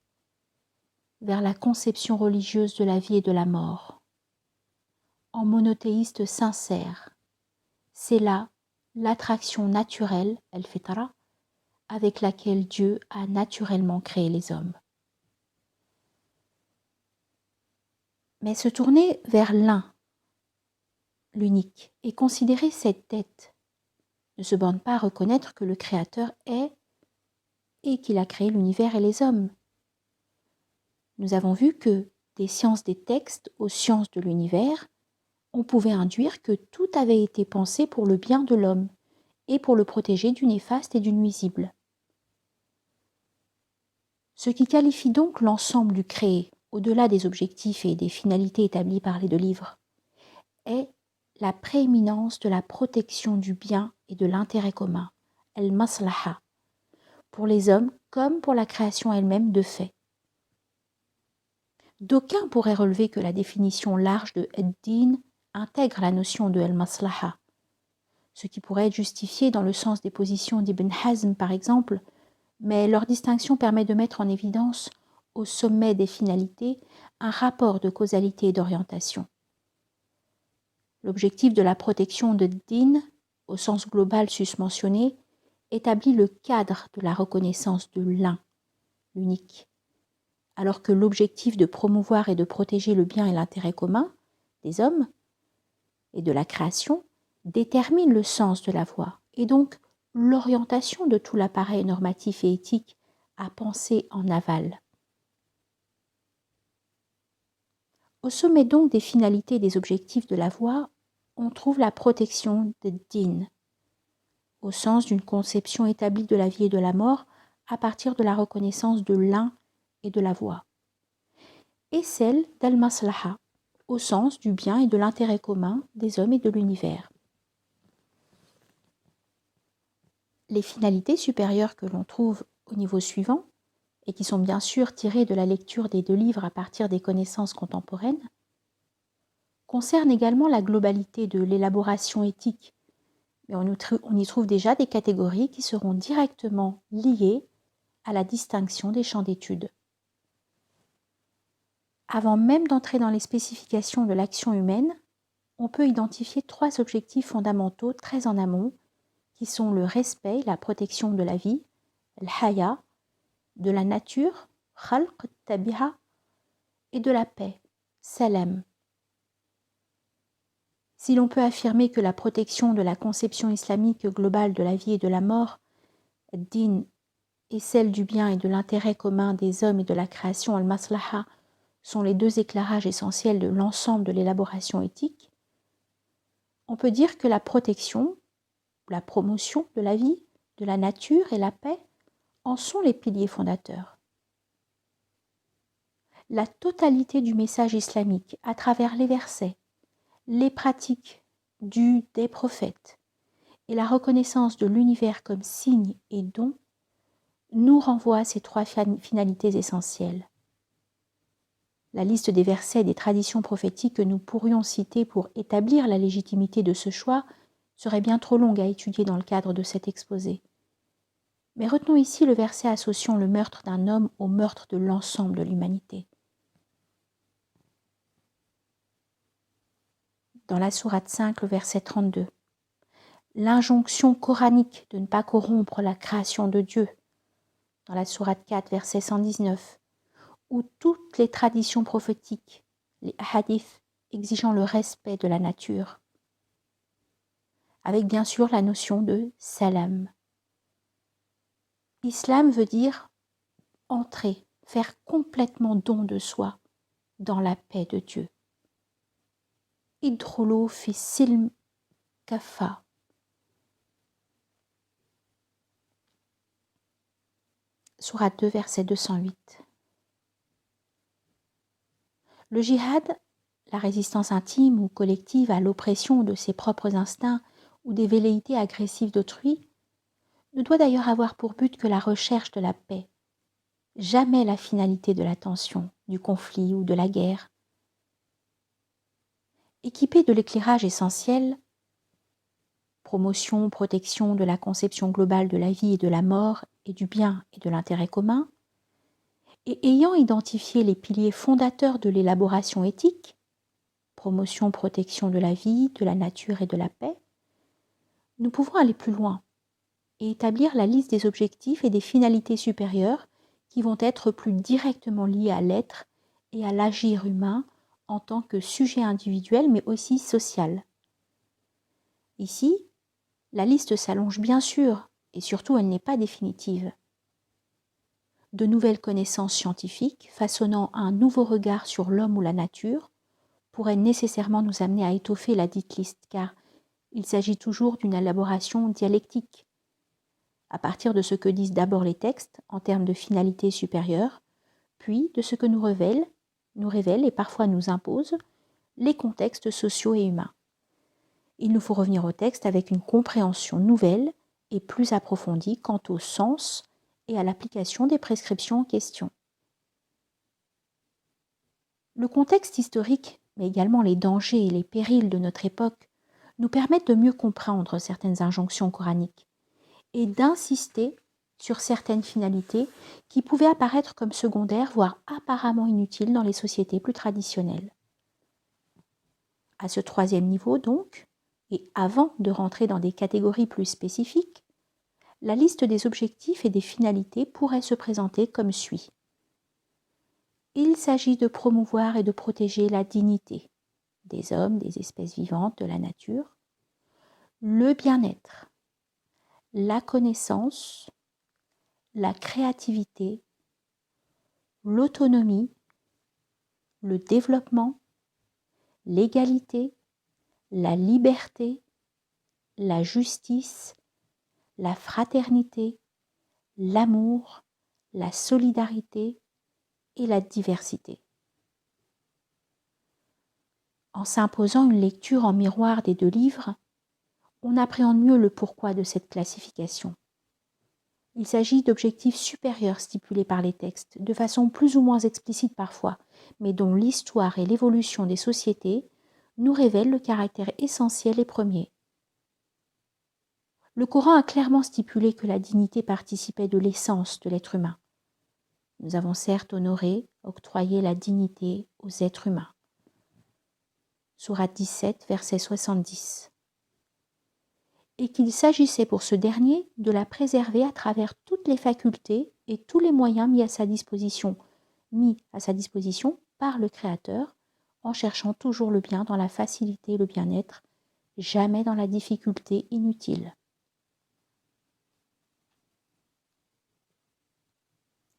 vers la conception religieuse de la vie et de la mort. En monothéiste sincère, c'est là l'attraction naturelle, el-fitra, avec laquelle Dieu a naturellement créé les hommes. Mais se tourner vers l'un, l'unique, et considérer cette dette ne se borne pas à reconnaître que le Créateur est et qu'il a créé l'univers et les hommes. Nous avons vu que des sciences des textes aux sciences de l'univers, on pouvait induire que tout avait été pensé pour le bien de l'homme et pour le protéger du néfaste et du nuisible. Ce qui qualifie donc l'ensemble du créé, au-delà des objectifs et des finalités établis par les deux livres, est la prééminence de la protection du bien et de l'intérêt commun, al-maslaha, pour les hommes comme pour la création elle-même de fait. D'aucuns pourraient relever que la définition large de ad-din intègre la notion de al-maslaha, ce qui pourrait être justifié dans le sens des positions d'Ibn Hazm par exemple, mais leur distinction permet de mettre en évidence, au sommet des finalités, un rapport de causalité et d'orientation. L'objectif de la protection de din, au sens global susmentionné, établit le cadre de la reconnaissance de l'un, l'unique, alors que l'objectif de promouvoir et de protéger le bien et l'intérêt commun des hommes et de la création détermine le sens de la voie et donc l'orientation de tout l'appareil normatif et éthique à penser en aval. Au sommet donc des finalités et des objectifs de la voie, on trouve la protection de din, au sens d'une conception établie de la vie et de la mort à partir de la reconnaissance de l'un et de la voie, et celle d'al-maslaha, au sens du bien et de l'intérêt commun des hommes et de l'univers. Les finalités supérieures que l'on trouve au niveau suivant, et qui sont bien sûr tirées de la lecture des deux livres à partir des connaissances contemporaines, concernent également la globalité de l'élaboration éthique, mais on y trouve déjà des catégories qui seront directement liées à la distinction des champs d'études. Avant même d'entrer dans les spécifications de l'action humaine, on peut identifier trois objectifs fondamentaux très en amont, qui sont le respect, la protection de la vie, al-haya, de la nature, khalq, tabiha, et de la paix, salam. Si l'on peut affirmer que la protection de la conception islamique globale de la vie et de la mort, din, et celle du bien et de l'intérêt commun des hommes et de la création, al-maslaha, sont les deux éclairages essentiels de l'ensemble de l'élaboration éthique, on peut dire que la protection, la promotion de la vie, de la nature et la paix en sont les piliers fondateurs. La totalité du message islamique à travers les versets, les pratiques des prophètes et la reconnaissance de l'univers comme signe et don nous renvoie à ces trois finalités essentielles. La liste des versets et des traditions prophétiques que nous pourrions citer pour établir la légitimité de ce choix serait bien trop longue à étudier dans le cadre de cet exposé. Mais retenons ici le verset associant le meurtre d'un homme au meurtre de l'ensemble de l'humanité. Dans la sourate 5, le verset 32. L'injonction coranique de ne pas corrompre la création de Dieu. Dans la sourate 4, verset 119. Où toutes les traditions prophétiques, les hadiths, exigeant le respect de la nature. Avec bien sûr la notion de salam. Islam veut dire entrer, faire complètement don de soi dans la paix de Dieu. Idkhulu fi silm kafa. Sourate 2, verset 208. Le djihad, la résistance intime ou collective à l'oppression de ses propres instincts ou des velléités agressives d'autrui, ne doit d'ailleurs avoir pour but que la recherche de la paix, jamais la finalité de la tension, du conflit ou de la guerre. Équipé de l'éclairage essentiel, promotion, protection de la conception globale de la vie et de la mort et du bien et de l'intérêt commun, et ayant identifié les piliers fondateurs de l'élaboration éthique, promotion, protection de la vie, de la nature et de la paix, nous pouvons aller plus loin et établir la liste des objectifs et des finalités supérieures qui vont être plus directement liés à l'être et à l'agir humain en tant que sujet individuel mais aussi social. Ici, la liste s'allonge bien sûr et surtout elle n'est pas définitive. De nouvelles connaissances scientifiques façonnant un nouveau regard sur l'homme ou la nature pourraient nécessairement nous amener à étoffer la dite liste car il s'agit toujours d'une élaboration dialectique. À partir de ce que disent d'abord les textes en termes de finalité supérieure, puis de ce que nous révèlent et parfois nous imposent les contextes sociaux et humains. Il nous faut revenir au texte avec une compréhension nouvelle et plus approfondie quant au sens et à l'application des prescriptions en question. Le contexte historique, mais également les dangers et les périls de notre époque, nous permettent de mieux comprendre certaines injonctions coraniques et d'insister sur certaines finalités qui pouvaient apparaître comme secondaires, voire apparemment inutiles dans les sociétés plus traditionnelles. À ce troisième niveau donc, et avant de rentrer dans des catégories plus spécifiques, la liste des objectifs et des finalités pourrait se présenter comme suit. Il s'agit de promouvoir et de protéger la dignité des hommes, des espèces vivantes, de la nature, le bien-être, la connaissance, la créativité, l'autonomie, le développement, l'égalité, la liberté, la justice, la fraternité, l'amour, la solidarité et la diversité. En s'imposant une lecture en miroir des deux livres, on appréhende mieux le pourquoi de cette classification. Il s'agit d'objectifs supérieurs stipulés par les textes, de façon plus ou moins explicite parfois, mais dont l'histoire et l'évolution des sociétés nous révèlent le caractère essentiel et premier. Le Coran a clairement stipulé que la dignité participait de l'essence de l'être humain. Nous avons certes honoré, octroyé la dignité aux êtres humains. Sourate 17, verset 70. Et qu'il s'agissait pour ce dernier de la préserver à travers toutes les facultés et tous les moyens mis à sa disposition par le Créateur, en cherchant toujours le bien dans la facilité et le bien-être, jamais dans la difficulté inutile.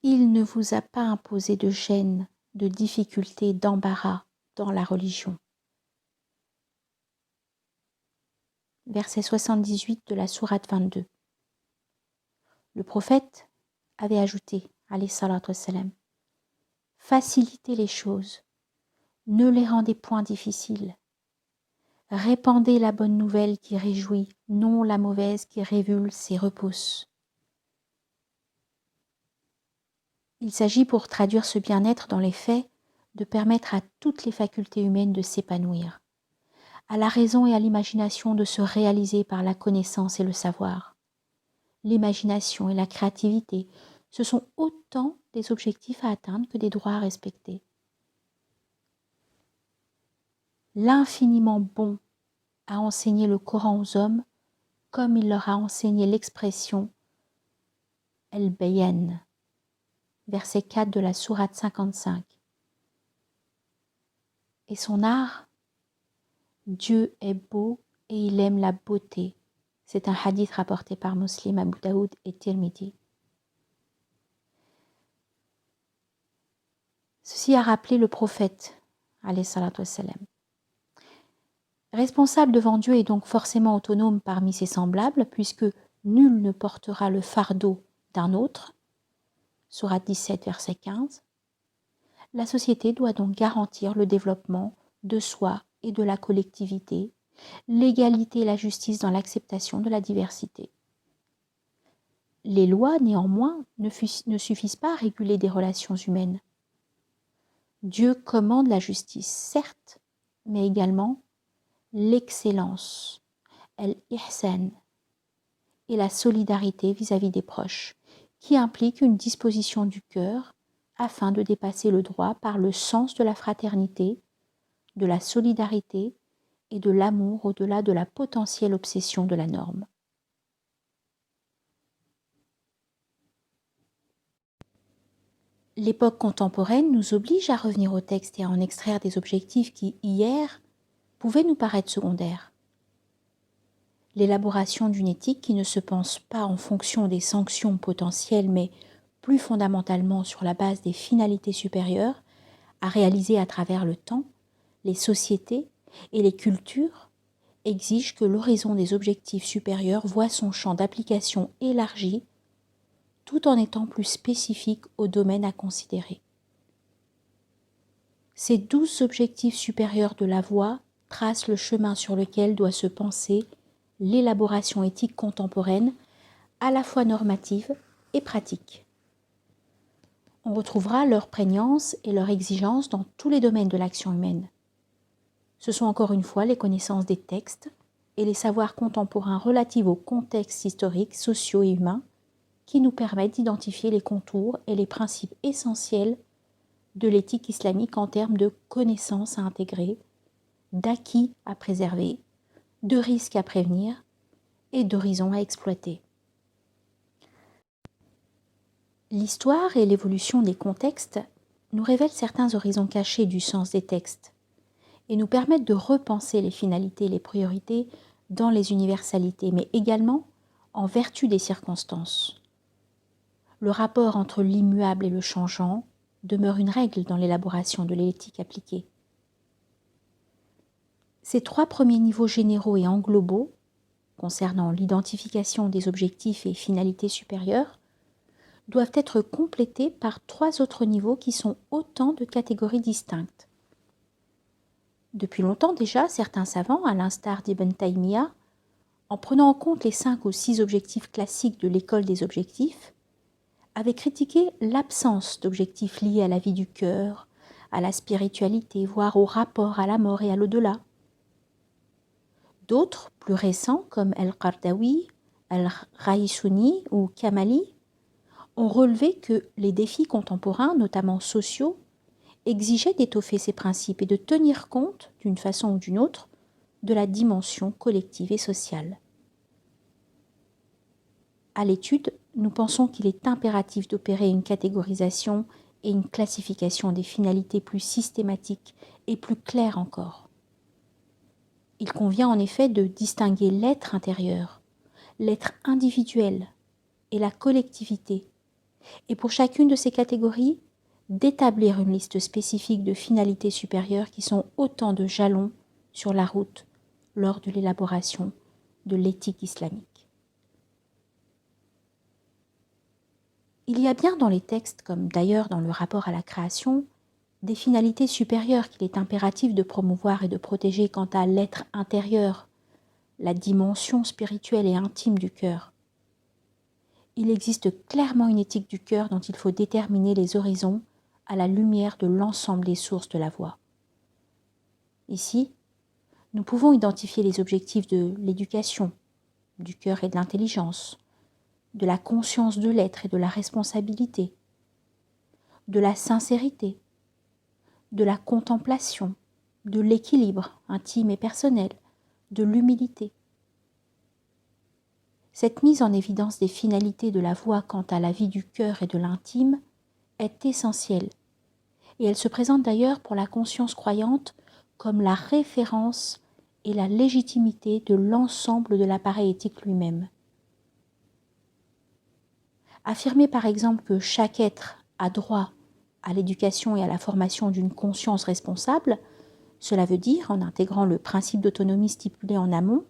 Il ne vous a pas imposé de gêne, de difficulté, d'embarras dans la religion. Verset 78 de la sourate 22. Le prophète avait ajouté, alayhi salatu wassalam, facilitez les choses, ne les rendez point difficiles. Répandez la bonne nouvelle qui réjouit, non la mauvaise qui révulse et repousse. Il s'agit pour traduire ce bien-être dans les faits de permettre à toutes les facultés humaines de s'épanouir, à la raison et à l'imagination de se réaliser par la connaissance et le savoir. L'imagination et la créativité, ce sont autant des objectifs à atteindre que des droits à respecter. L'infiniment bon a enseigné le Coran aux hommes comme il leur a enseigné l'expression « El-Bayan », verset 4 de la sourate 55. Et son art, Dieu est beau et il aime la beauté. C'est un hadith rapporté par Muslim, Abu Daoud et Tirmidhi. Ceci a rappelé le prophète, alayhi salatu wassalam. Responsable devant Dieu est donc forcément autonome parmi ses semblables, puisque nul ne portera le fardeau d'un autre, Sourate 17, verset 15. La société doit donc garantir le développement de soi et de la collectivité, l'égalité et la justice dans l'acceptation de la diversité. Les lois, néanmoins, ne suffisent pas à réguler des relations humaines. Dieu commande la justice, certes, mais également l'excellence, el-ihsan, et la solidarité vis-à-vis des proches, qui implique une disposition du cœur afin de dépasser le droit par le sens de la fraternité, de la solidarité et de l'amour au-delà de la potentielle obsession de la norme. L'époque contemporaine nous oblige à revenir au texte et à en extraire des objectifs qui, hier, pouvaient nous paraître secondaires. L'élaboration d'une éthique qui ne se pense pas en fonction des sanctions potentielles, mais plus fondamentalement sur la base des finalités supérieures à réaliser à travers le temps, les sociétés et les cultures, exige que l'horizon des objectifs supérieurs voit son champ d'application élargi tout en étant plus spécifique au domaine à considérer. Ces 12 objectifs supérieurs de la voie tracent le chemin sur lequel doit se penser l'élaboration éthique contemporaine, à la fois normative et pratique. On retrouvera leur prégnance et leur exigence dans tous les domaines de l'action humaine. Ce sont encore une fois les connaissances des textes et les savoirs contemporains relatifs aux contextes historiques, sociaux et humains qui nous permettent d'identifier les contours et les principes essentiels de l'éthique islamique en termes de connaissances à intégrer, d'acquis à préserver, de risques à prévenir et d'horizons à exploiter. L'histoire et l'évolution des contextes nous révèlent certains horizons cachés du sens des textes et nous permettent de repenser les finalités et les priorités dans les universalités, mais également en vertu des circonstances. Le rapport entre l'immuable et le changeant demeure une règle dans l'élaboration de l'éthique appliquée. Ces 3 premiers niveaux généraux et englobaux, concernant l'identification des objectifs et finalités supérieures, doivent être complétés par 3 autres niveaux qui sont autant de catégories distinctes. Depuis longtemps déjà, certains savants, à l'instar d'Ibn Taymiyyah, en prenant en compte les 5 ou 6 objectifs classiques de l'école des objectifs, avaient critiqué l'absence d'objectifs liés à la vie du cœur, à la spiritualité, voire au rapport à la mort et à l'au-delà. D'autres, plus récents, comme El-Qardawi, El-Raïsouni ou Kamali, ont relevé que les défis contemporains, notamment sociaux, exigeaient d'étoffer ces principes et de tenir compte, d'une façon ou d'une autre, de la dimension collective et sociale. À l'étude, nous pensons qu'il est impératif d'opérer une catégorisation et une classification des finalités plus systématiques et plus claires encore. Il convient en effet de distinguer l'être intérieur, l'être individuel et la collectivité, et pour chacune de ces catégories, d'établir une liste spécifique de finalités supérieures qui sont autant de jalons sur la route lors de l'élaboration de l'éthique islamique. Il y a bien dans les textes, comme d'ailleurs dans le rapport à la création, des finalités supérieures qu'il est impératif de promouvoir et de protéger quant à l'être intérieur, la dimension spirituelle et intime du cœur. Il existe clairement une éthique du cœur dont il faut déterminer les horizons à la lumière de l'ensemble des sources de la voie. Ici, nous pouvons identifier les objectifs de l'éducation, du cœur et de l'intelligence, de la conscience de l'être et de la responsabilité, de la sincérité, de la contemplation, de l'équilibre intime et personnel, de l'humilité. Cette mise en évidence des finalités de la voie quant à la vie du cœur et de l'intime est essentielle, et elle se présente d'ailleurs pour la conscience croyante comme la référence et la légitimité de l'ensemble de l'appareil éthique lui-même. Affirmer par exemple que chaque être a droit à l'éducation et à la formation d'une conscience responsable, cela veut dire, en intégrant le principe d'autonomie stipulé en amont,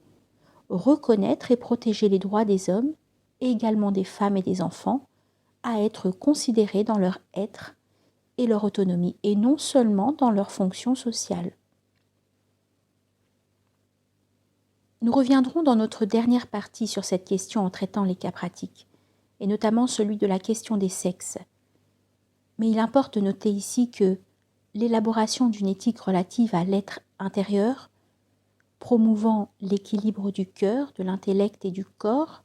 reconnaître et protéger les droits des hommes et également des femmes et des enfants, à être considérés dans leur être et leur autonomie, et non seulement dans leur fonction sociale. Nous reviendrons dans notre dernière partie sur cette question en traitant les cas pratiques, et notamment celui de la question des sexes. Mais il importe de noter ici que l'élaboration d'une éthique relative à l'être intérieur, promouvant l'équilibre du cœur, de l'intellect et du corps,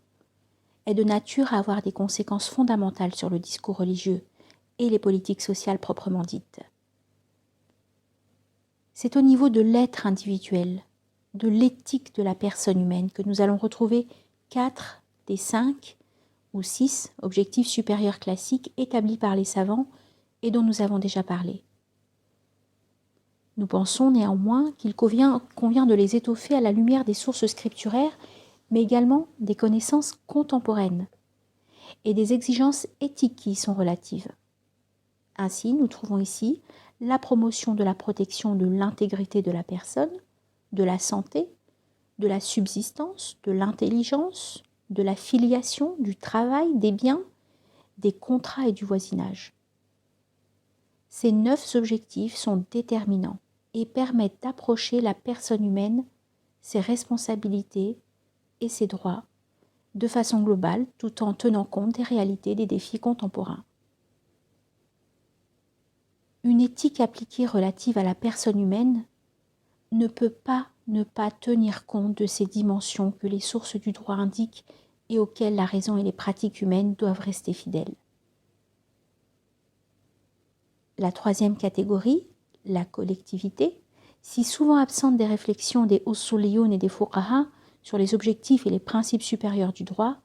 est de nature à avoir des conséquences fondamentales sur le discours religieux et les politiques sociales proprement dites. C'est au niveau de l'être individuel, de l'éthique de la personne humaine, que nous allons retrouver 4 des 5 ou 6 objectifs supérieurs classiques établis par les savants et dont nous avons déjà parlé. Nous pensons néanmoins qu'il convient de les étoffer à la lumière des sources scripturaires, mais également des connaissances contemporaines et des exigences éthiques qui y sont relatives. Ainsi, nous trouvons ici la promotion de la protection de l'intégrité de la personne, de la santé, de la subsistance, de l'intelligence, de la filiation, du travail, des biens, des contrats et du voisinage. Ces 9 objectifs sont déterminants et permettent d'approcher la personne humaine, ses responsabilités et ses droits de façon globale, tout en tenant compte des réalités des défis contemporains. Une éthique appliquée relative à la personne humaine ne peut pas ne pas tenir compte de ces dimensions que les sources du droit indiquent et auxquelles la raison et les pratiques humaines doivent rester fidèles. La 3e catégorie, la collectivité, si souvent absente des réflexions des usuliyun et des fuqaha sur les objectifs et les principes supérieurs du droit,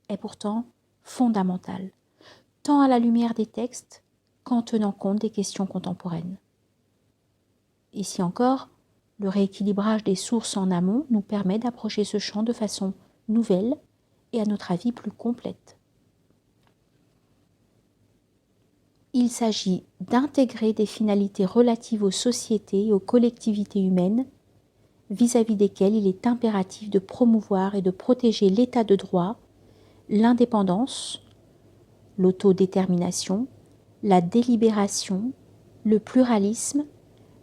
est pourtant fondamentale, tant à la lumière des textes qu'en tenant compte des questions contemporaines. Ici encore, le rééquilibrage des sources en amont nous permet d'approcher ce champ de façon nouvelle et à notre avis plus complète. Il s'agit d'intégrer des finalités relatives aux sociétés et aux collectivités humaines vis-à-vis desquelles il est impératif de promouvoir et de protéger l'état de droit, l'indépendance, l'autodétermination, la délibération, le pluralisme,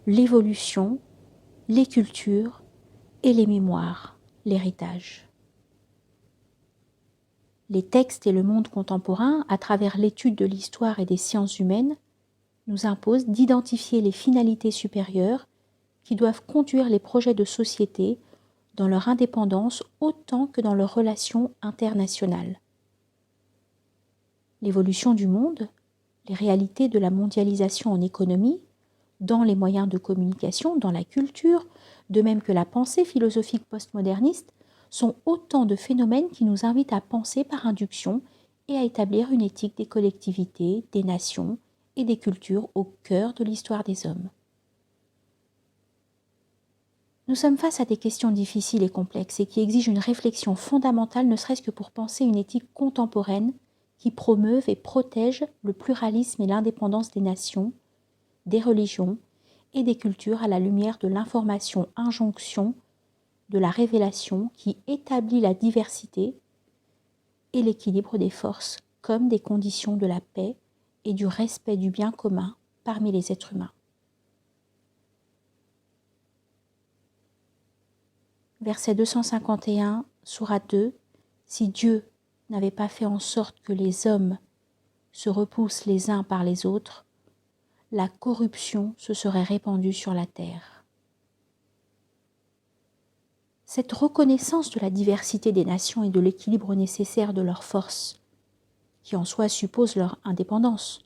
l'évolution, les cultures et les mémoires, l'héritage. Les textes et le monde contemporain, à travers l'étude de l'histoire et des sciences humaines, nous imposent d'identifier les finalités supérieures qui doivent conduire les projets de société dans leur indépendance autant que dans leurs relations internationales. L'évolution du monde, les réalités de la mondialisation en économie, dans les moyens de communication, dans la culture, de même que la pensée philosophique postmoderniste, sont autant de phénomènes qui nous invitent à penser par induction et à établir une éthique des collectivités, des nations et des cultures au cœur de l'histoire des hommes. Nous sommes face à des questions difficiles et complexes et qui exigent une réflexion fondamentale, ne serait-ce que pour penser une éthique contemporaine qui promeuve et protège le pluralisme et l'indépendance des nations, des religions et des cultures à la lumière de l'information injonction, de la révélation qui établit la diversité et l'équilibre des forces comme des conditions de la paix et du respect du bien commun parmi les êtres humains. Verset 251, sourate 2, si Dieu n'avait pas fait en sorte que les hommes se repoussent les uns par les autres, la corruption se serait répandue sur la terre. Cette reconnaissance de la diversité des nations et de l'équilibre nécessaire de leurs forces, qui en soi suppose leur indépendance,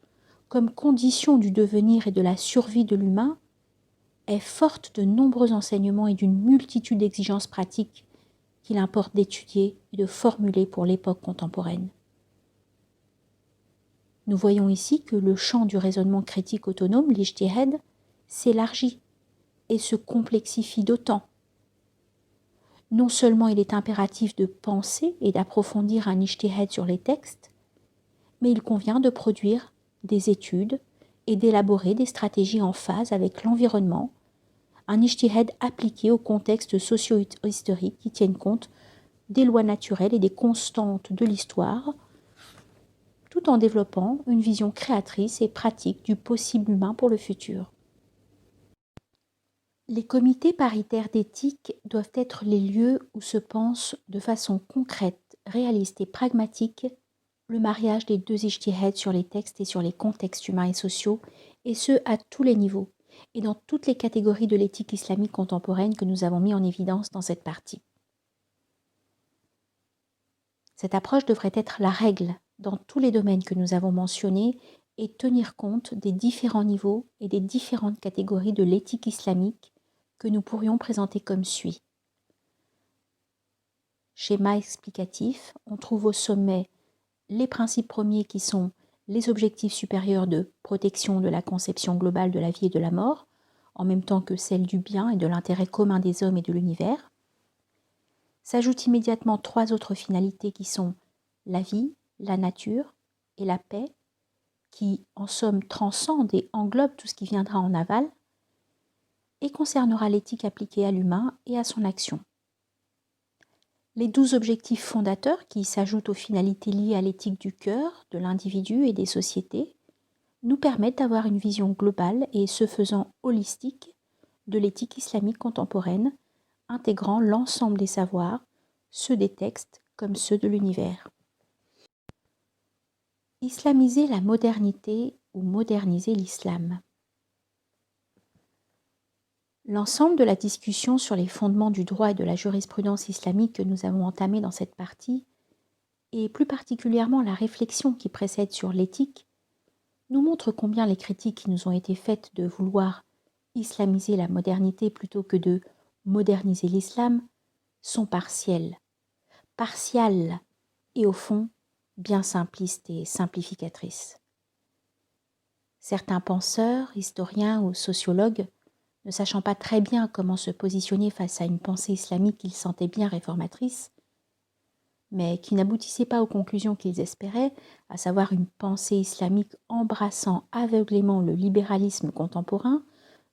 comme condition du devenir et de la survie de l'humain, est forte de nombreux enseignements et d'une multitude d'exigences pratiques qu'il importe d'étudier et de formuler pour l'époque contemporaine. Nous voyons ici que le champ du raisonnement critique autonome, l'ijtihad, s'élargit et se complexifie d'autant. Non seulement il est impératif de penser et d'approfondir un ijtihad sur les textes, mais il convient de produire des études et d'élaborer des stratégies en phase avec l'environnement, un ijtihad appliqué au contexte socio-historique qui tienne compte des lois naturelles et des constantes de l'histoire, tout tout en développant une vision créatrice et pratique du possible humain pour le futur. Les comités paritaires d'éthique doivent être les lieux où se pense de façon concrète, réaliste et pragmatique le mariage des deux ijtihad sur les textes et sur les contextes humains et sociaux, et ce à tous les niveaux, et dans toutes les catégories de l'éthique islamique contemporaine que nous avons mis en évidence dans cette partie. Cette approche devrait être la règle dans tous les domaines que nous avons mentionnés et tenir compte des différents niveaux et des différentes catégories de l'éthique islamique que nous pourrions présenter comme suit. Schéma explicatif, on trouve au sommet les principes premiers qui sont les objectifs supérieurs de protection de la conception globale de la vie et de la mort, en même temps que celle du bien et de l'intérêt commun des hommes et de l'univers. S'ajoutent immédiatement 3 autres finalités qui sont la vie, la nature et la paix, qui en somme transcendent et englobent tout ce qui viendra en aval, et concernera l'éthique appliquée à l'humain et à son action. Les 12 objectifs fondateurs, qui s'ajoutent aux finalités liées à l'éthique du cœur, de l'individu et des sociétés, nous permettent d'avoir une vision globale et, ce faisant, holistique de l'éthique islamique contemporaine, intégrant l'ensemble des savoirs, ceux des textes comme ceux de l'univers. Islamiser la modernité ou moderniser l'islam. L'ensemble de la discussion sur les fondements du droit et de la jurisprudence islamique que nous avons entamée dans cette partie, et plus particulièrement la réflexion qui précède sur l'éthique, nous montre combien les critiques qui nous ont été faites de vouloir islamiser la modernité plutôt que de moderniser l'islam sont partielles et au fond bien simplistes et simplificatrices. Certains penseurs, historiens ou sociologues, ne sachant pas très bien comment se positionner face à une pensée islamique qu'ils sentaient bien réformatrice, mais qui n'aboutissait pas aux conclusions qu'ils espéraient, à savoir une pensée islamique embrassant aveuglément le libéralisme contemporain,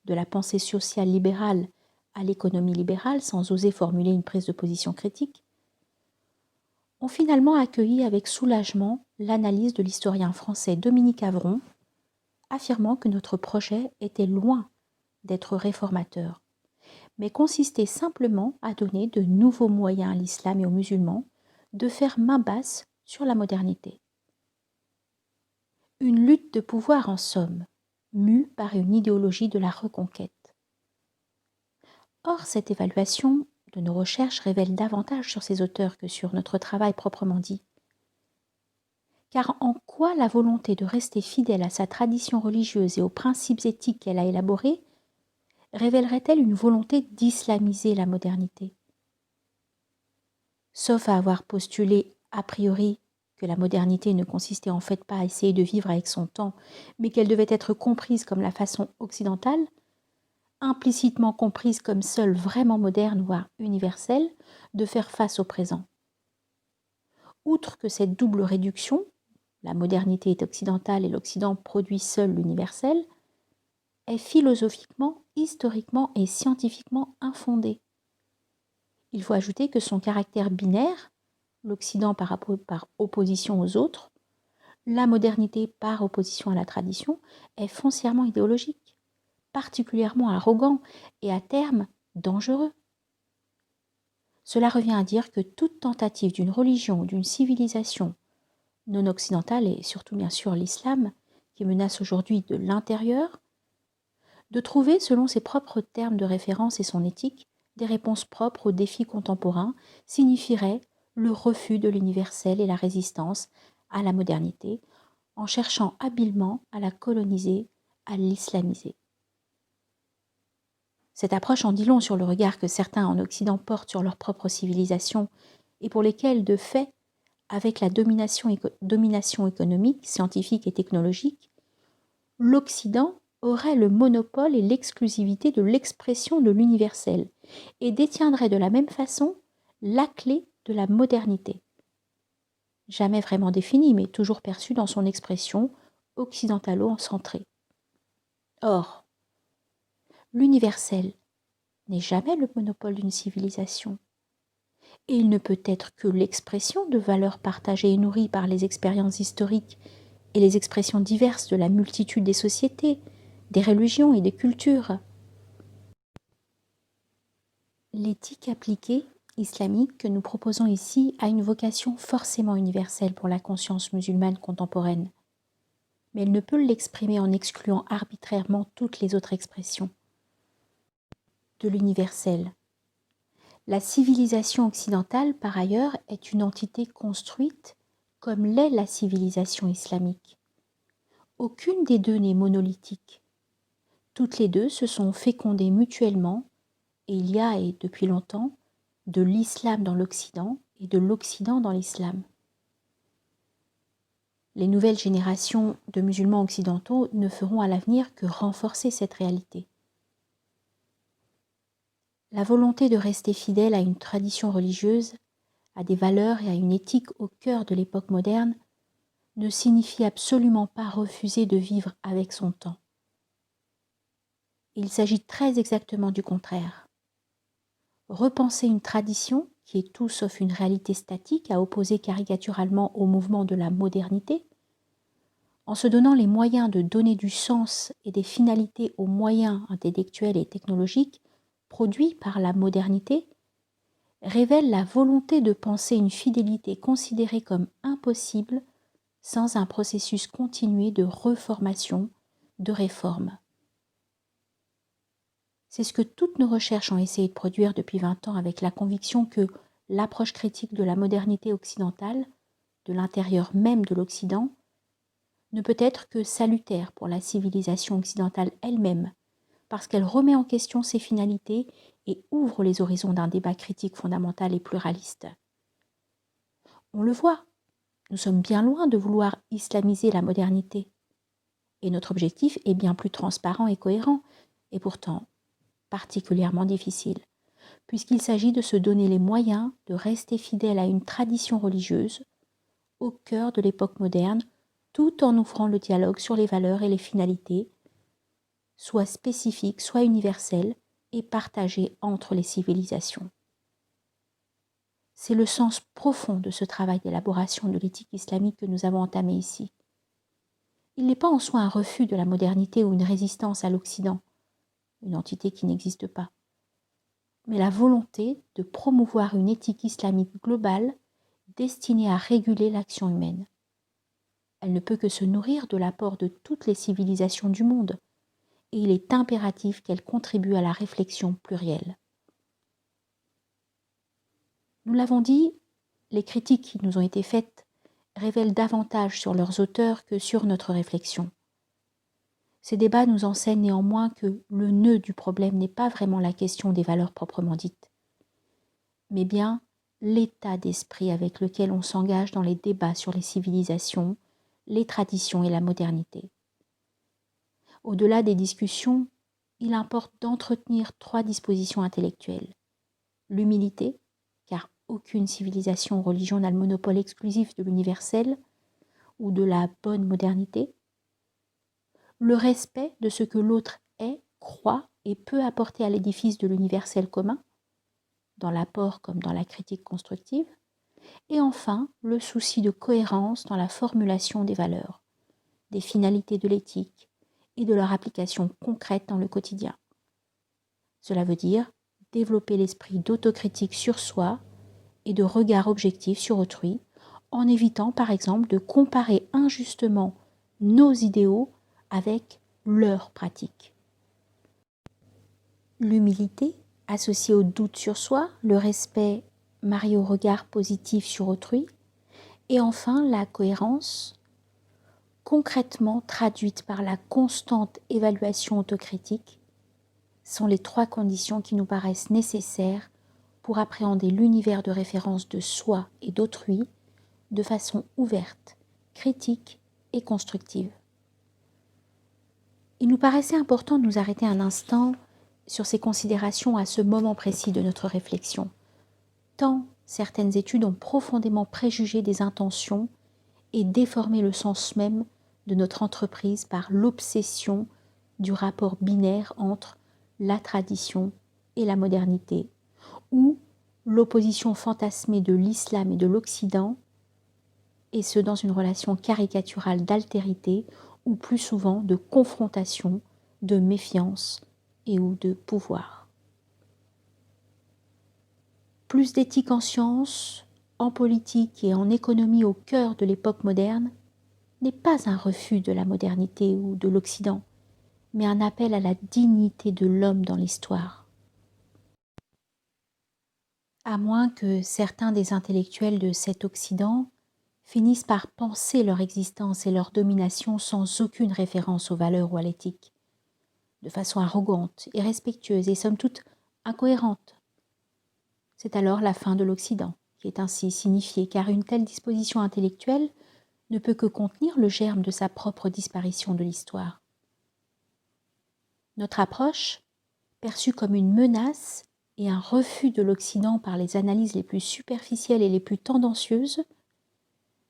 de la pensée sociale libérale à l'économie libérale sans oser formuler une prise de position critique, ont finalement accueilli avec soulagement l'analyse de l'historien français Dominique Avron, affirmant que notre projet était loin d'être réformateur, mais consistait simplement à donner de nouveaux moyens à l'islam et aux musulmans de faire main basse sur la modernité. Une lutte de pouvoir en somme, mue par une idéologie de la reconquête. Or, cette évaluation de nos recherches révèle davantage sur ces auteurs que sur notre travail proprement dit. Car en quoi la volonté de rester fidèle à sa tradition religieuse et aux principes éthiques qu'elle a élaborés révélerait-elle une volonté d'islamiser la modernité ? Sauf à avoir postulé a priori que la modernité ne consistait en fait pas à essayer de vivre avec son temps, mais qu'elle devait être comprise comme la façon occidentale, implicitement comprise comme seule vraiment moderne, voire universelle, de faire face au présent. Outre que cette double réduction, la modernité est occidentale et l'Occident produit seul l'universel, est philosophiquement, historiquement et scientifiquement infondée. Il faut ajouter que son caractère binaire, l'Occident par opposition aux autres, la modernité par opposition à la tradition, est foncièrement idéologique, particulièrement arrogant et à terme dangereux. Cela revient à dire que toute tentative d'une religion ou d'une civilisation non occidentale, et surtout bien sûr l'islam, qui menace aujourd'hui de l'intérieur, de trouver, selon ses propres termes de référence et son éthique, des réponses propres aux défis contemporains signifierait le refus de l'universel et la résistance à la modernité, en cherchant habilement à la coloniser, à l'islamiser. Cette approche en dit long sur le regard que certains en Occident portent sur leur propre civilisation et pour lesquels, de fait, avec la domination économique, scientifique et technologique, l'Occident aurait le monopole et l'exclusivité de l'expression de l'universel et détiendrait de la même façon la clé de la modernité. Jamais vraiment définie, mais toujours perçue dans son expression occidentalo-centrée. Or, l'universel n'est jamais le monopole d'une civilisation, et il ne peut être que l'expression de valeurs partagées et nourries par les expériences historiques et les expressions diverses de la multitude des sociétés, des religions et des cultures. L'éthique appliquée islamique que nous proposons ici a une vocation forcément universelle pour la conscience musulmane contemporaine, mais elle ne peut l'exprimer en excluant arbitrairement toutes les autres expressions de l'universel. La civilisation occidentale, par ailleurs, est une entité construite comme l'est la civilisation islamique. Aucune des deux n'est monolithique. Toutes les deux se sont fécondées mutuellement, et il y a, et depuis longtemps, de l'islam dans l'Occident et de l'Occident dans l'islam. Les nouvelles générations de musulmans occidentaux ne feront à l'avenir que renforcer cette réalité. La volonté de rester fidèle à une tradition religieuse, à des valeurs et à une éthique au cœur de l'époque moderne ne signifie absolument pas refuser de vivre avec son temps. Il s'agit très exactement du contraire. Repenser une tradition, qui est tout sauf une réalité statique à opposer caricaturalement au mouvement de la modernité, en se donnant les moyens de donner du sens et des finalités aux moyens intellectuels et technologiques produits par la modernité, révèle la volonté de penser une fidélité considérée comme impossible sans un processus continué de reformation, de réforme. C'est ce que toutes nos recherches ont essayé de produire depuis 20 ans avec la conviction que l'approche critique de la modernité occidentale, de l'intérieur même de l'Occident, ne peut être que salutaire pour la civilisation occidentale elle-même, parce qu'elle remet en question ses finalités et ouvre les horizons d'un débat critique fondamental et pluraliste. On le voit, nous sommes bien loin de vouloir islamiser la modernité, et notre objectif est bien plus transparent et cohérent, et pourtant particulièrement difficile, puisqu'il s'agit de se donner les moyens de rester fidèle à une tradition religieuse au cœur de l'époque moderne, tout en ouvrant le dialogue sur les valeurs et les finalités, soit spécifiques, soit universelles, et partagées entre les civilisations. C'est le sens profond de ce travail d'élaboration de l'éthique islamique que nous avons entamé ici. Il n'est pas en soi un refus de la modernité ou une résistance à l'Occident, une entité qui n'existe pas, mais la volonté de promouvoir une éthique islamique globale destinée à réguler l'action humaine. Elle ne peut que se nourrir de l'apport de toutes les civilisations du monde, et il est impératif qu'elle contribue à la réflexion plurielle. Nous l'avons dit, les critiques qui nous ont été faites révèlent davantage sur leurs auteurs que sur notre réflexion. Ces débats nous enseignent néanmoins que le nœud du problème n'est pas vraiment la question des valeurs proprement dites, mais bien l'état d'esprit avec lequel on s'engage dans les débats sur les civilisations, les traditions et la modernité. Au-delà des discussions, il importe d'entretenir 3 dispositions intellectuelles. L'humilité, car aucune civilisation ou religion n'a le monopole exclusif de l'universel ou de la bonne modernité. Le respect de ce que l'autre est, croit et peut apporter à l'édifice de l'universel commun, dans l'apport comme dans la critique constructive. Et enfin, le souci de cohérence dans la formulation des valeurs, des finalités de l'éthique et de leur application concrète dans le quotidien. Cela veut dire développer l'esprit d'autocritique sur soi et de regard objectif sur autrui, en évitant par exemple de comparer injustement nos idéaux avec leurs pratiques. L'humilité, associée au doute sur soi, le respect marié au regard positif sur autrui, et enfin la cohérence, concrètement traduite par la constante évaluation autocritique, sont les 3 conditions qui nous paraissent nécessaires pour appréhender l'univers de référence de soi et d'autrui de façon ouverte, critique et constructive. Il nous paraissait important de nous arrêter un instant sur ces considérations à ce moment précis de notre réflexion, tant certaines études ont profondément préjugé des intentions et déformé le sens même de notre entreprise par l'obsession du rapport binaire entre la tradition et la modernité, ou l'opposition fantasmée de l'islam et de l'Occident et ce dans une relation caricaturale d'altérité ou plus souvent de confrontation, de méfiance et ou de pouvoir. Plus d'éthique en sciences, en politique et en économie au cœur de l'époque moderne n'est pas un refus de la modernité ou de l'Occident, mais un appel à la dignité de l'homme dans l'histoire. À moins que certains des intellectuels de cet Occident finissent par penser leur existence et leur domination sans aucune référence aux valeurs ou à l'éthique, de façon arrogante, irrespectueuse et somme toute incohérente. C'est alors la fin de l'Occident qui est ainsi signifiée, car une telle disposition intellectuelle ne peut que contenir le germe de sa propre disparition de l'histoire. Notre approche, perçue comme une menace et un refus de l'Occident par les analyses les plus superficielles et les plus tendancieuses,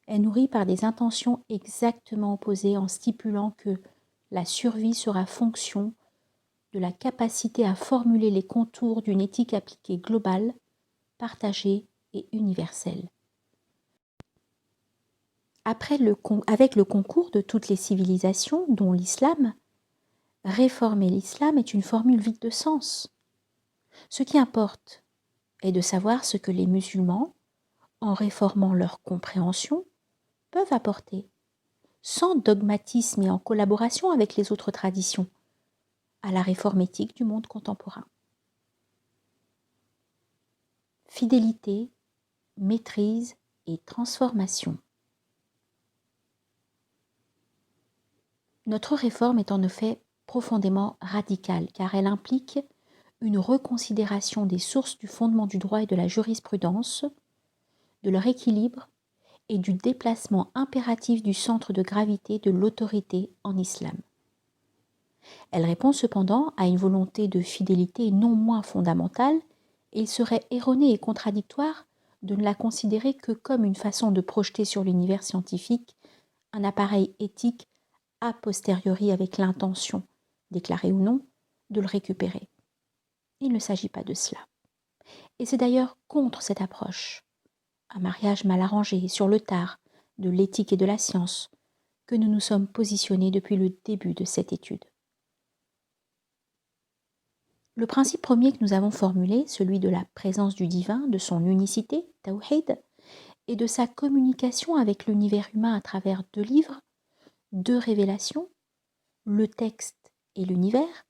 est nourrie par des intentions exactement opposées en stipulant que la survie sera fonction de la capacité à formuler les contours d'une éthique appliquée globale, partagée et universelle. Avec le concours de toutes les civilisations, dont l'islam, réformer l'islam est une formule vide de sens. Ce qui importe est de savoir ce que les musulmans, en réformant leur compréhension, peuvent apporter, sans dogmatisme et en collaboration avec les autres traditions, à la réforme éthique du monde contemporain. Fidélité, maîtrise et transformation. Notre réforme est en effet profondément radicale car elle implique une reconsidération des sources du fondement du droit et de la jurisprudence, de leur équilibre et du déplacement impératif du centre de gravité de l'autorité en islam. Elle répond cependant à une volonté de fidélité non moins fondamentale et il serait erroné et contradictoire de ne la considérer que comme une façon de projeter sur l'univers scientifique un appareil éthique a posteriori avec l'intention, déclarée ou non, de le récupérer. Il ne s'agit pas de cela. Et c'est d'ailleurs contre cette approche, un mariage mal arrangé sur le tard de l'éthique et de la science, que nous nous sommes positionnés depuis le début de cette étude. Le principe premier que nous avons formulé, celui de la présence du divin, de son unicité, Tawhid, et de sa communication avec l'univers humain à travers 2 livres, 2 révélations, le texte et l'univers,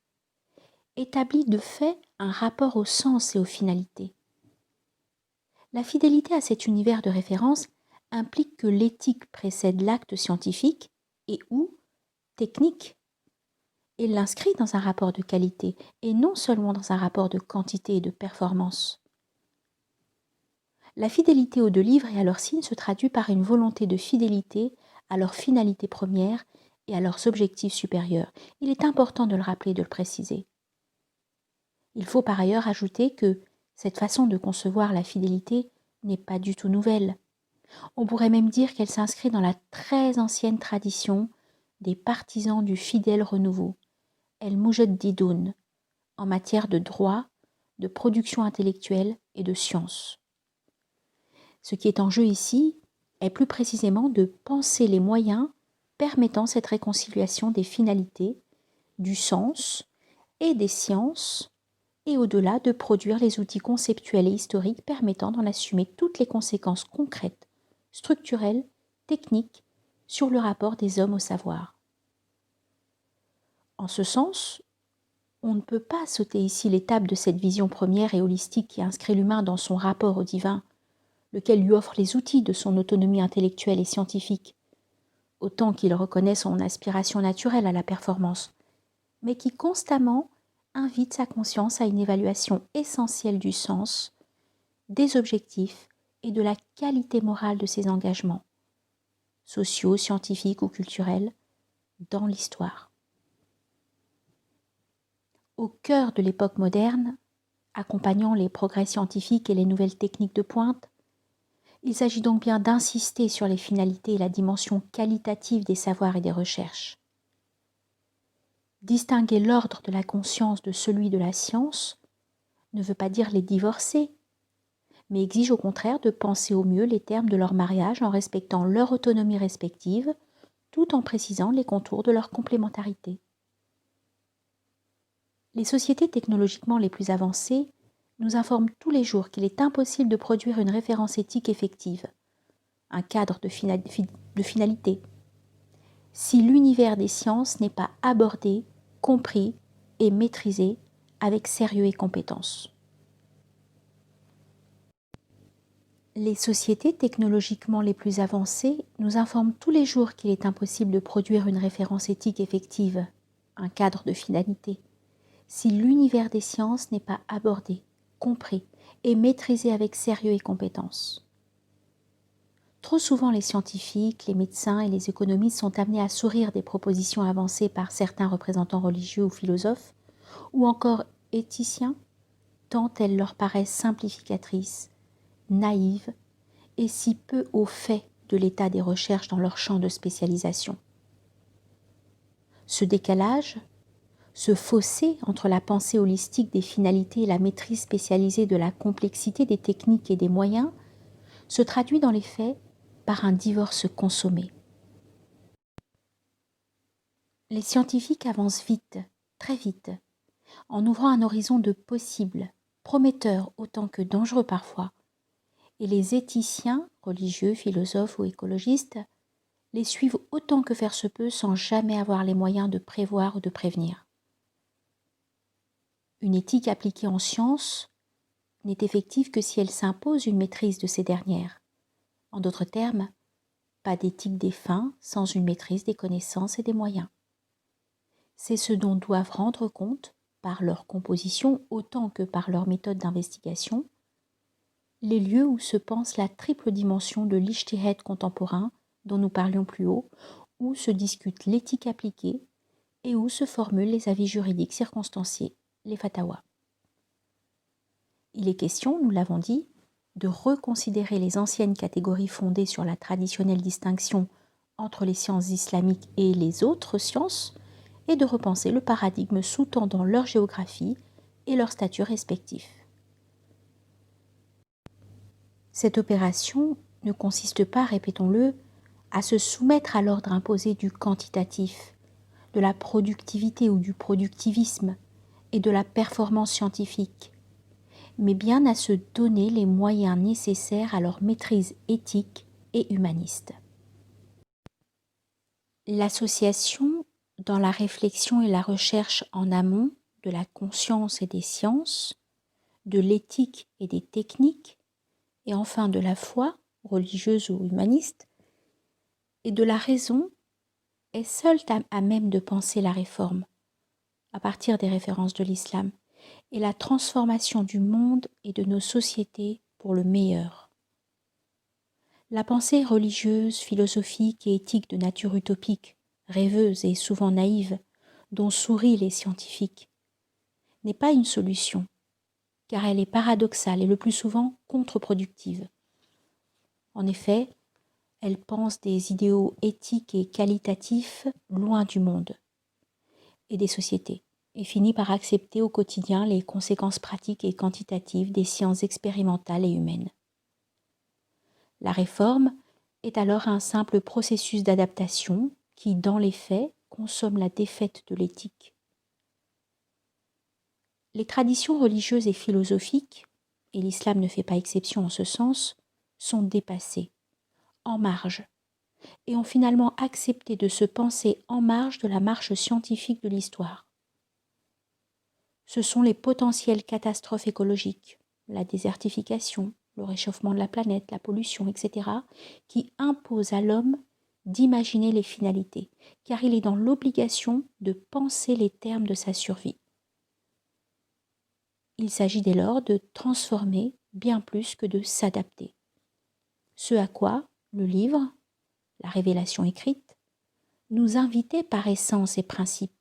établit de fait un rapport au sens et aux finalités. La fidélité à cet univers de référence implique que l'éthique précède l'acte scientifique et ou technique et l'inscrit dans un rapport de qualité et non seulement dans un rapport de quantité et de performance. La fidélité aux 2 livres et à leurs signes se traduit par une volonté de fidélité à leur finalité première et à leurs objectifs supérieurs. Il est important de le rappeler et de le préciser. Il faut par ailleurs ajouter que cette façon de concevoir la fidélité n'est pas du tout nouvelle. On pourrait même dire qu'elle s'inscrit dans la très ancienne tradition des partisans du fidèle renouveau, el-Mujaddidun, en matière de droit, de production intellectuelle et de science. Ce qui est en jeu ici est plus précisément de penser les moyens permettant cette réconciliation des finalités, du sens et des sciences, et au-delà de produire les outils conceptuels et historiques permettant d'en assumer toutes les conséquences concrètes, structurelles, techniques, sur le rapport des hommes au savoir. En ce sens, on ne peut pas sauter ici l'étape de cette vision première et holistique qui inscrit l'humain dans son rapport au divin, lequel lui offre les outils de son autonomie intellectuelle et scientifique, autant qu'il reconnaît son aspiration naturelle à la performance, mais qui constamment invite sa conscience à une évaluation essentielle du sens, des objectifs et de la qualité morale de ses engagements, sociaux, scientifiques ou culturels, dans l'histoire. Au cœur de l'époque moderne, accompagnant les progrès scientifiques et les nouvelles techniques de pointe, il s'agit donc bien d'insister sur les finalités et la dimension qualitative des savoirs et des recherches. Distinguer l'ordre de la conscience de celui de la science ne veut pas dire les divorcer, mais exigent au contraire de penser au mieux les termes de leur mariage en respectant leur autonomie respective, tout en précisant les contours de leur complémentarité. Les sociétés technologiquement les plus avancées nous informent tous les jours qu'il est impossible de produire une référence éthique effective, un cadre de finalité, si l'univers des sciences n'est pas abordé, compris et maîtrisé avec sérieux et compétence. Les sociétés technologiquement les plus avancées nous informent tous les jours qu'il est impossible de produire une référence éthique effective, un cadre de finalité, si l'univers des sciences n'est pas abordé, compris et maîtrisé avec sérieux et compétence. Trop souvent, les scientifiques, les médecins et les économistes sont amenés à sourire des propositions avancées par certains représentants religieux ou philosophes, ou encore éthiciens, tant elles leur paraissent simplificatrices, naïves et si peu au fait de l'état des recherches dans leur champ de spécialisation. Ce décalage, ce fossé entre la pensée holistique des finalités et la maîtrise spécialisée de la complexité des techniques et des moyens, se traduit dans les faits par un divorce consommé. Les scientifiques avancent vite, très vite, en ouvrant un horizon de possibles, prometteurs autant que dangereux parfois, et les éthiciens, religieux, philosophes ou écologistes, les suivent autant que faire se peut sans jamais avoir les moyens de prévoir ou de prévenir. Une éthique appliquée en science n'est effective que si elle s'impose une maîtrise de ces dernières. En d'autres termes, pas d'éthique des fins sans une maîtrise des connaissances et des moyens. C'est ce dont doivent rendre compte, par leur composition autant que par leur méthode d'investigation, les lieux où se pense la triple dimension de l'ijtihad contemporain dont nous parlions plus haut, où se discute l'éthique appliquée et où se formulent les avis juridiques circonstanciés, les fatawas. Il est question, nous l'avons dit, de reconsidérer les anciennes catégories fondées sur la traditionnelle distinction entre les sciences islamiques et les autres sciences, et de repenser le paradigme sous-tendant leur géographie et leur statut respectif. Cette opération ne consiste pas, répétons-le, à se soumettre à l'ordre imposé du quantitatif, de la productivité ou du productivisme et de la performance scientifique, mais bien à se donner les moyens nécessaires à leur maîtrise éthique et humaniste. L'association dans la réflexion et la recherche en amont de la conscience et des sciences, de l'éthique et des techniques, et enfin de la foi, religieuse ou humaniste, et de la raison est seule à même de penser la réforme, à partir des références de l'islam, et la transformation du monde et de nos sociétés pour le meilleur. La pensée religieuse, philosophique et éthique de nature utopique, rêveuse et souvent naïve, dont sourient les scientifiques, n'est pas une solution, car elle est paradoxale et le plus souvent contre-productive. En effet, elle pense des idéaux éthiques et qualitatifs loin du monde et des sociétés, et finit par accepter au quotidien les conséquences pratiques et quantitatives des sciences expérimentales et humaines. La réforme est alors un simple processus d'adaptation qui, dans les faits, consomme la défaite de l'éthique. Les traditions religieuses et philosophiques, et l'islam ne fait pas exception en ce sens, sont dépassées, en marge, et ont finalement accepté de se penser en marge de la marche scientifique de l'histoire. Ce sont les potentielles catastrophes écologiques, la désertification, le réchauffement de la planète, la pollution, etc., qui imposent à l'homme d'imaginer les finalités, car il est dans l'obligation de penser les termes de sa survie. Il s'agit dès lors de transformer bien plus que de s'adapter. Ce à quoi le livre, la révélation écrite, nous invitait par essence et principe.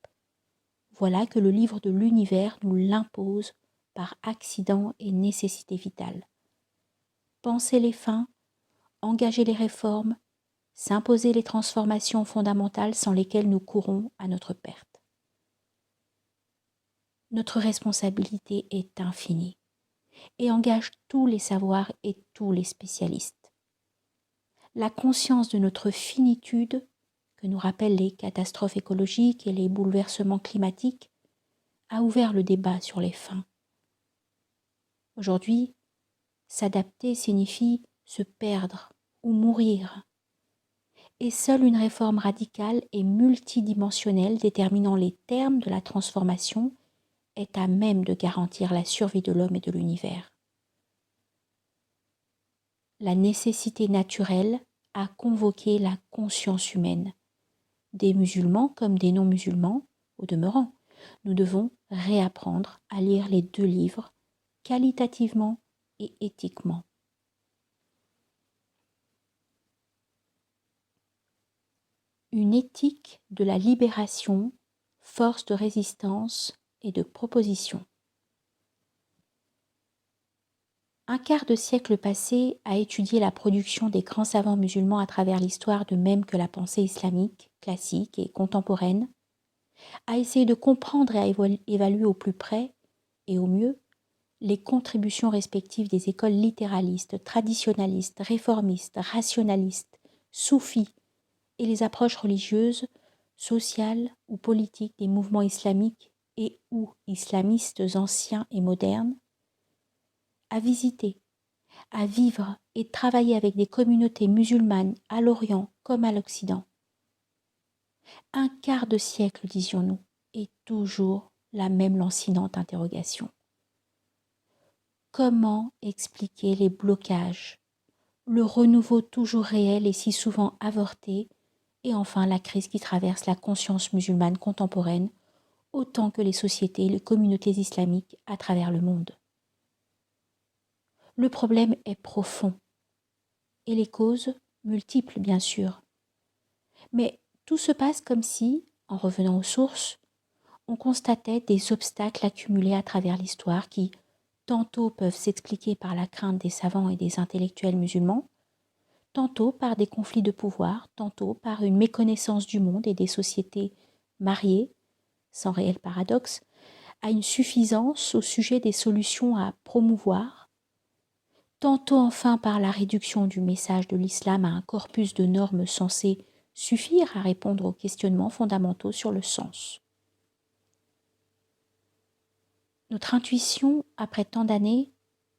Voilà que le livre de l'univers nous l'impose par accident et nécessité vitale. Penser les fins, engager les réformes, s'imposer les transformations fondamentales sans lesquelles nous courons à notre perte. Notre responsabilité est infinie, et engage tous les savoirs et tous les spécialistes. La conscience de notre finitude, que nous rappellent les catastrophes écologiques et les bouleversements climatiques, a ouvert le débat sur les fins. Aujourd'hui, s'adapter signifie se perdre ou mourir. Et seule une réforme radicale et multidimensionnelle déterminant les termes de la transformation est à même de garantir la survie de l'homme et de l'univers. La nécessité naturelle a convoqué la conscience humaine. Des musulmans comme des non-musulmans, au demeurant, nous devons réapprendre à lire les deux livres qualitativement et éthiquement. Une éthique de la libération, force de résistance et de proposition. Un quart de siècle passé à étudier la production des grands savants musulmans à travers l'histoire, de même que la pensée islamique, classique et contemporaine, à essayer de comprendre et à évaluer au plus près et au mieux les contributions respectives des écoles littéralistes, traditionnalistes, réformistes, rationalistes, soufis et les approches religieuses, sociales ou politiques des mouvements islamiques et ou islamistes anciens et modernes, à visiter, à vivre et travailler avec des communautés musulmanes à l'Orient comme à l'Occident. Un quart de siècle, disions-nous, et toujours la même lancinante interrogation. Comment expliquer les blocages, le renouveau toujours réel et si souvent avorté, et enfin la crise qui traverse la conscience musulmane contemporaine, autant que les sociétés et les communautés islamiques à travers le monde? Le problème est profond, et les causes multiples bien sûr. Mais tout se passe comme si, en revenant aux sources, on constatait des obstacles accumulés à travers l'histoire qui, tantôt peuvent s'expliquer par la crainte des savants et des intellectuels musulmans, tantôt par des conflits de pouvoir, tantôt par une méconnaissance du monde et des sociétés mariées, sans réel paradoxe, à une suffisance au sujet des solutions à promouvoir, tantôt enfin par la réduction du message de l'islam à un corpus de normes censées suffire à répondre aux questionnements fondamentaux sur le sens. Notre intuition, après tant d'années,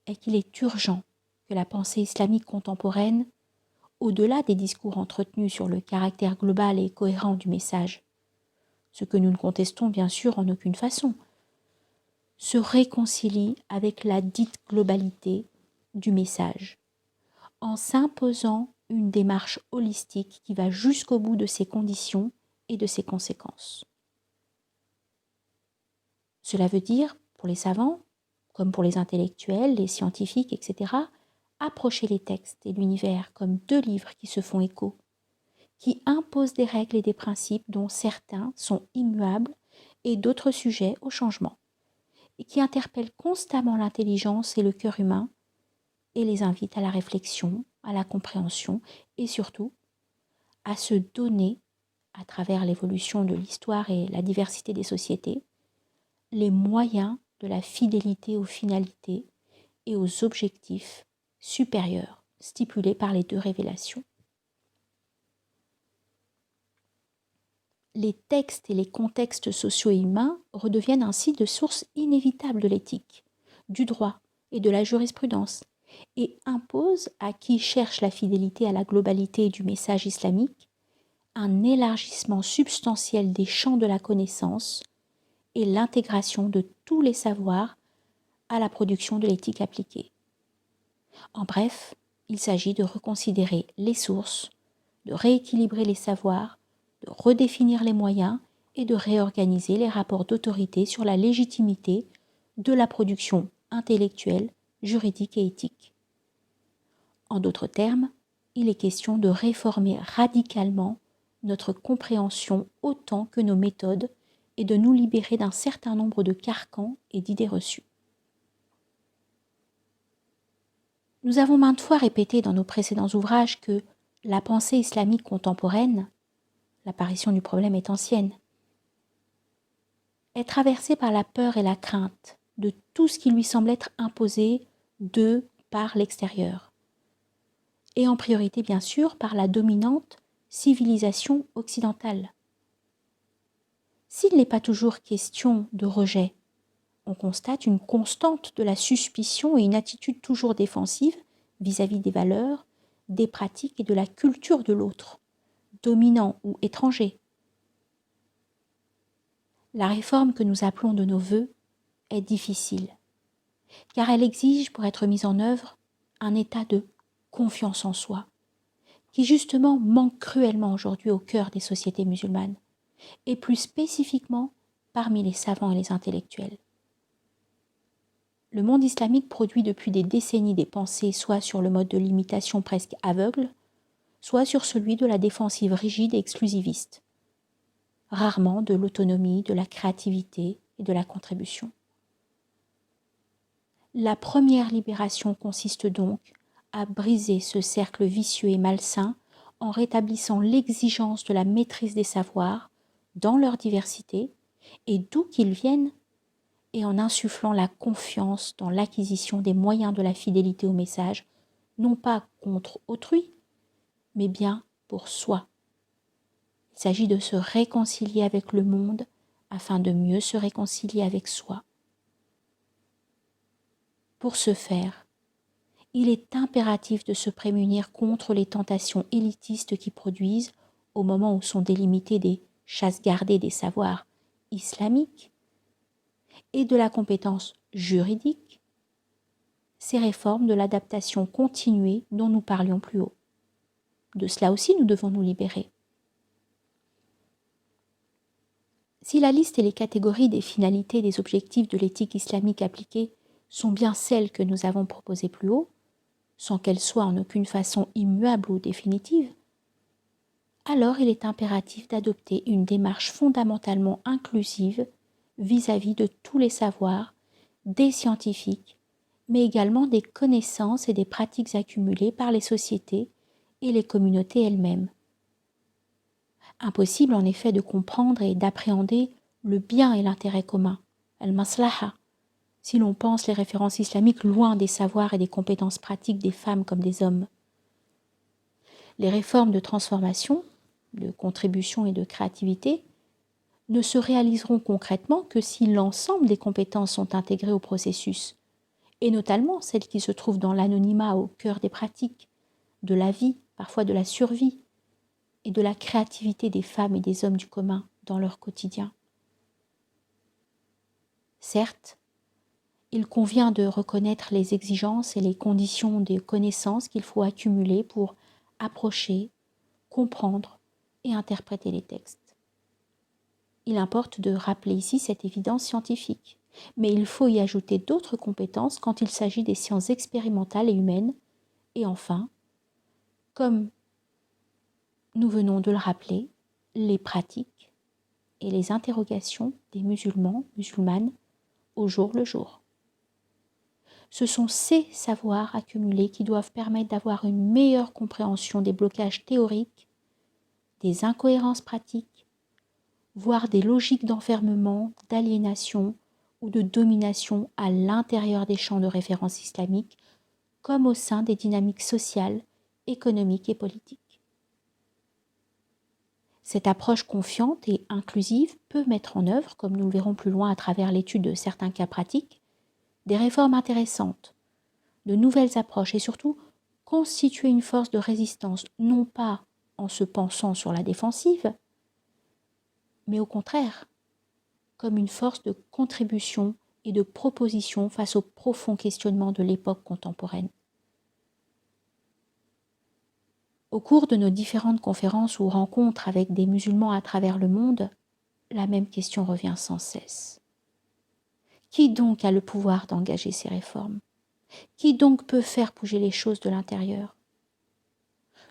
est qu'il est urgent que la pensée islamique contemporaine, au-delà des discours entretenus sur le caractère global et cohérent du message, ce que nous ne contestons bien sûr en aucune façon, se réconcilie avec la dite globalité du message, en s'imposant une démarche holistique qui va jusqu'au bout de ses conditions et de ses conséquences. Cela veut dire, pour les savants, comme pour les intellectuels, les scientifiques, etc., approcher les textes et l'univers comme deux livres qui se font écho, qui imposent des règles et des principes dont certains sont immuables et d'autres sujets au changement, et qui interpellent constamment l'intelligence et le cœur humain et les invitent à la réflexion, à la compréhension et surtout à se donner, à travers l'évolution de l'histoire et la diversité des sociétés, les moyens de la fidélité aux finalités et aux objectifs supérieurs stipulés par les deux révélations. Les textes et les contextes sociaux et humains redeviennent ainsi de sources inévitables de l'éthique, du droit et de la jurisprudence, et imposent à qui cherche la fidélité à la globalité du message islamique un élargissement substantiel des champs de la connaissance et l'intégration de tous les savoirs à la production de l'éthique appliquée. En bref, il s'agit de reconsidérer les sources, de rééquilibrer les savoirs, de redéfinir les moyens et de réorganiser les rapports d'autorité sur la légitimité de la production intellectuelle, juridique et éthique. En d'autres termes, il est question de réformer radicalement notre compréhension autant que nos méthodes et de nous libérer d'un certain nombre de carcans et d'idées reçues. Nous avons maintes fois répété dans nos précédents ouvrages que la pensée islamique contemporaine, l'apparition du problème est ancienne, est traversée par la peur et la crainte de tout ce qui lui semble être imposé d'eux par l'extérieur. Et en priorité, bien sûr, par la dominante civilisation occidentale. S'il n'est pas toujours question de rejet, on constate une constante de la suspicion et une attitude toujours défensive vis-à-vis des valeurs, des pratiques et de la culture de l'autre, dominant ou étranger. La réforme que nous appelons de nos vœux est difficile, car elle exige, pour être mise en œuvre, un état de confiance en soi, qui justement manque cruellement aujourd'hui au cœur des sociétés musulmanes, et plus spécifiquement parmi les savants et les intellectuels. Le monde islamique produit depuis des décennies des pensées soit sur le mode de l'imitation presque aveugle, soit sur celui de la défensive rigide et exclusiviste, rarement de l'autonomie, de la créativité et de la contribution. La première libération consiste donc à briser ce cercle vicieux et malsain en rétablissant l'exigence de la maîtrise des savoirs dans leur diversité et d'où qu'ils viennent, et en insufflant la confiance dans l'acquisition des moyens de la fidélité au message, non pas contre autrui, mais bien pour soi. Il s'agit de se réconcilier avec le monde afin de mieux se réconcilier avec soi. Pour ce faire, il est impératif de se prémunir contre les tentations élitistes qui produisent, au moment où sont délimitées des chasses gardées des savoirs islamiques, et de la compétence juridique, ces réformes de l'adaptation continuée dont nous parlions plus haut. De cela aussi, nous devons nous libérer. Si la liste et les catégories des finalités et des objectifs de l'éthique islamique appliquée sont bien celles que nous avons proposées plus haut, sans qu'elles soient en aucune façon immuables ou définitives, alors il est impératif d'adopter une démarche fondamentalement inclusive vis-à-vis de tous les savoirs, des scientifiques, mais également des connaissances et des pratiques accumulées par les sociétés et les communautés elles-mêmes. Impossible en effet de comprendre et d'appréhender le bien et l'intérêt commun, al-maslaha, si l'on pense les références islamiques loin des savoirs et des compétences pratiques des femmes comme des hommes. Les réformes de transformation, de contribution et de créativité ne se réaliseront concrètement que si l'ensemble des compétences sont intégrées au processus, et notamment celles qui se trouvent dans l'anonymat au cœur des pratiques, de la vie, parfois de la survie, et de la créativité des femmes et des hommes du commun dans leur quotidien. Certes, il convient de reconnaître les exigences et les conditions des connaissances qu'il faut accumuler pour approcher, comprendre et interpréter les textes. Il importe de rappeler ici cette évidence scientifique, mais il faut y ajouter d'autres compétences quand il s'agit des sciences expérimentales et humaines, et enfin, comme nous venons de le rappeler, les pratiques et les interrogations des musulmans, musulmanes, au jour le jour. Ce sont ces savoirs accumulés qui doivent permettre d'avoir une meilleure compréhension des blocages théoriques, des incohérences pratiques, voire des logiques d'enfermement, d'aliénation ou de domination à l'intérieur des champs de référence islamiques, comme au sein des dynamiques sociales, économiques et politiques. Cette approche confiante et inclusive peut mettre en œuvre, comme nous le verrons plus loin à travers l'étude de certains cas pratiques, des réformes intéressantes, de nouvelles approches et surtout constituer une force de résistance, non pas en se pensant sur la défensive, mais au contraire, comme une force de contribution et de proposition face aux profonds questionnements de l'époque contemporaine. Au cours de nos différentes conférences ou rencontres avec des musulmans à travers le monde, la même question revient sans cesse. Qui donc a le pouvoir d'engager ces réformes ? Qui donc peut faire bouger les choses de l'intérieur ?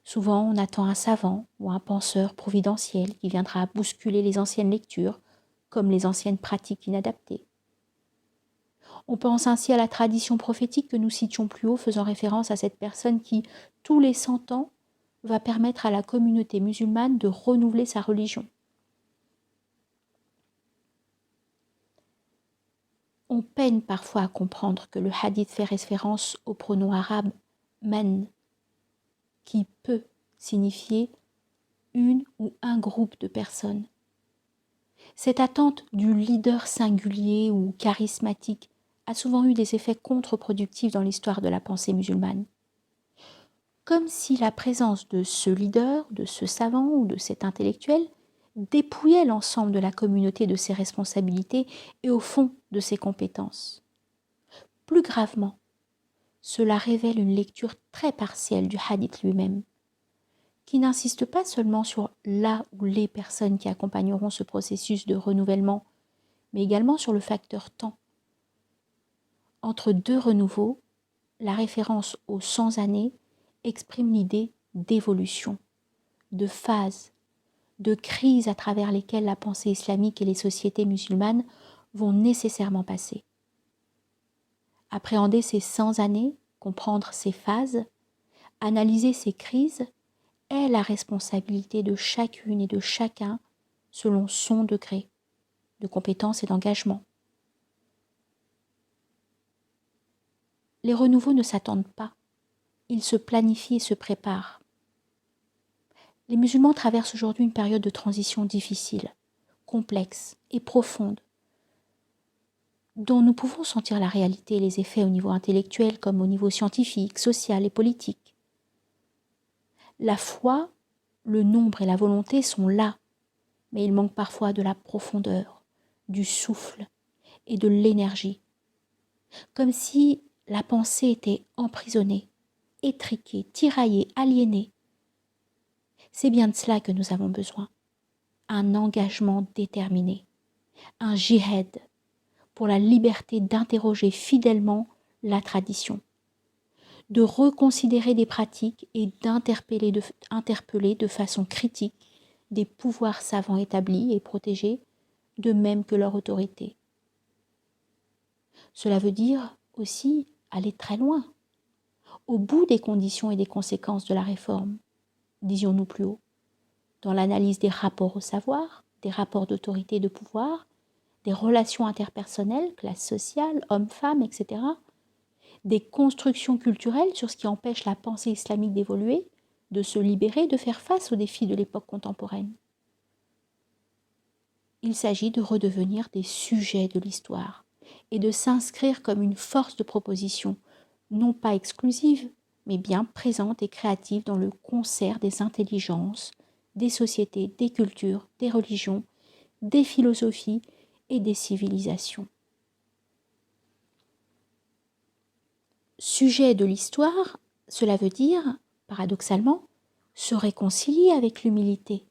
Souvent, on attend un savant ou un penseur providentiel qui viendra bousculer les anciennes lectures, comme les anciennes pratiques inadaptées. On pense ainsi à la tradition prophétique que nous citions plus haut, faisant référence à cette personne qui, tous les 100 ans, va permettre à la communauté musulmane de renouveler sa religion. On On peine parfois à comprendre que le hadith fait référence au pronom arabe man, qui peut signifier une ou un groupe de personnes. Cette attente du leader singulier ou charismatique a souvent eu des effets contre-productifs dans l'histoire de la pensée musulmane. Comme si la présence de ce leader, de ce savant ou de cet intellectuel dépouillait l'ensemble de la communauté de ses responsabilités et au fond de ses compétences. Plus gravement, cela révèle une lecture très partielle du hadith lui-même, qui n'insiste pas seulement sur la ou les personnes qui accompagneront ce processus de renouvellement, mais également sur le facteur temps. Entre deux renouveaux, la référence aux 100 années exprime l'idée d'évolution, de phase, de crise à travers lesquelles la pensée islamique et les sociétés musulmanes vont nécessairement passer. Appréhender ces 100 années, comprendre ces phases, analyser ces crises est la responsabilité de chacune et de chacun selon son degré de compétence et d'engagement. Les renouveaux ne s'attendent pas, ils se planifient et se préparent. Les musulmans traversent aujourd'hui une période de transition difficile, complexe et profonde, dont nous pouvons sentir la réalité et les effets au niveau intellectuel comme au niveau scientifique, social et politique. La foi, le nombre et la volonté sont là, mais il manque parfois de la profondeur, du souffle et de l'énergie, comme si la pensée était emprisonnée, étriquée, tiraillée, aliénée. C'est bien de cela que nous avons besoin, un engagement déterminé, un jihad pour la liberté d'interroger fidèlement la tradition, de reconsidérer des pratiques et d'interpeller de façon critique des pouvoirs savants établis et protégés, de même que leur autorité. Cela veut dire aussi aller très loin, au bout des conditions et des conséquences de la réforme, disions-nous plus haut, dans l'analyse des rapports au savoir, des rapports d'autorité et de pouvoir, des relations interpersonnelles, classe sociale, hommes-femmes, etc., des constructions culturelles sur ce qui empêche la pensée islamique d'évoluer, de se libérer, de faire face aux défis de l'époque contemporaine. Il s'agit de redevenir des sujets de l'histoire et de s'inscrire comme une force de proposition, non pas exclusive, mais bien présente et créative dans le concert des intelligences, des sociétés, des cultures, des religions, des philosophies et des civilisations. Sujet de l'histoire, cela veut dire, paradoxalement, se réconcilier avec l'humilité.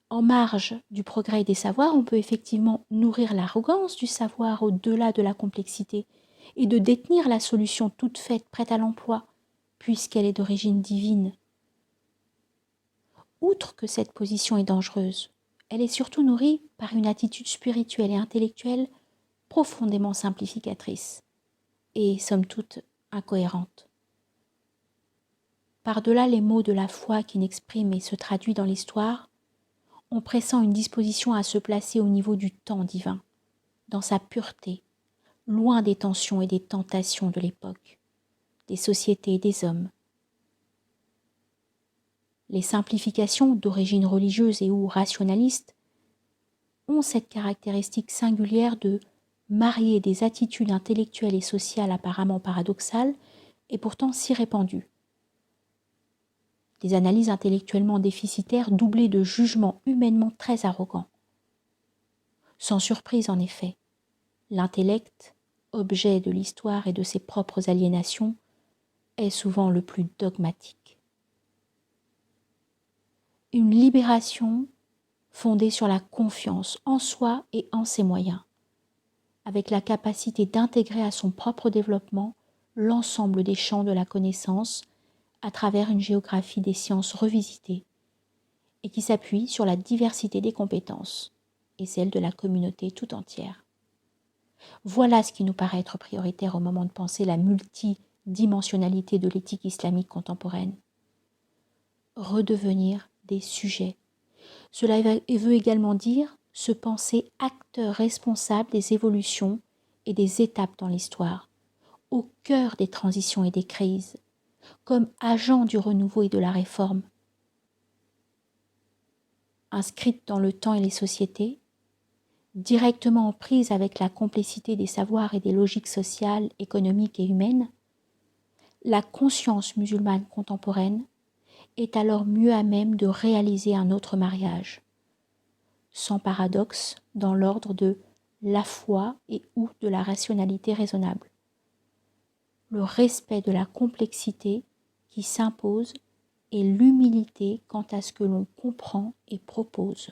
En marge du progrès des savoirs, on peut effectivement nourrir l'arrogance du savoir au-delà de la complexité et de détenir la solution toute faite, prête à l'emploi, puisqu'elle est d'origine divine. Outre que cette position est dangereuse, elle est surtout nourrie par une attitude spirituelle et intellectuelle profondément simplificatrice et, somme toute, incohérente. Par-delà les mots de la foi qui n'expriment et se traduit dans l'histoire, on pressent une disposition à se placer au niveau du temps divin, dans sa pureté, loin des tensions et des tentations de l'époque, des sociétés et des hommes. Les simplifications d'origine religieuse et ou rationaliste ont cette caractéristique singulière de marier des attitudes intellectuelles et sociales apparemment paradoxales et pourtant si répandues. Des analyses intellectuellement déficitaires doublées de jugements humainement très arrogants. Sans surprise en effet, l'intellect, objet de l'histoire et de ses propres aliénations, est souvent le plus dogmatique. Une libération fondée sur la confiance en soi et en ses moyens, avec la capacité d'intégrer à son propre développement l'ensemble des champs de la connaissance à travers une géographie des sciences revisitée et qui s'appuie sur la diversité des compétences et celle de la communauté tout entière. Voilà ce qui nous paraît être prioritaire au moment de penser la multidimensionnalité de l'éthique islamique contemporaine. Redevenir des sujets. Cela veut également dire se penser acteur responsable des évolutions et des étapes dans l'histoire, au cœur des transitions et des crises, comme agent du renouveau et de la réforme. Inscrite dans le temps et les sociétés, directement en prise avec la complexité des savoirs et des logiques sociales, économiques et humaines, la conscience musulmane contemporaine est alors mieux à même de réaliser un autre mariage, sans paradoxe dans l'ordre de la foi et ou de la rationalité raisonnable. Le respect de la complexité qui s'impose et l'humilité quant à ce que l'on comprend et propose.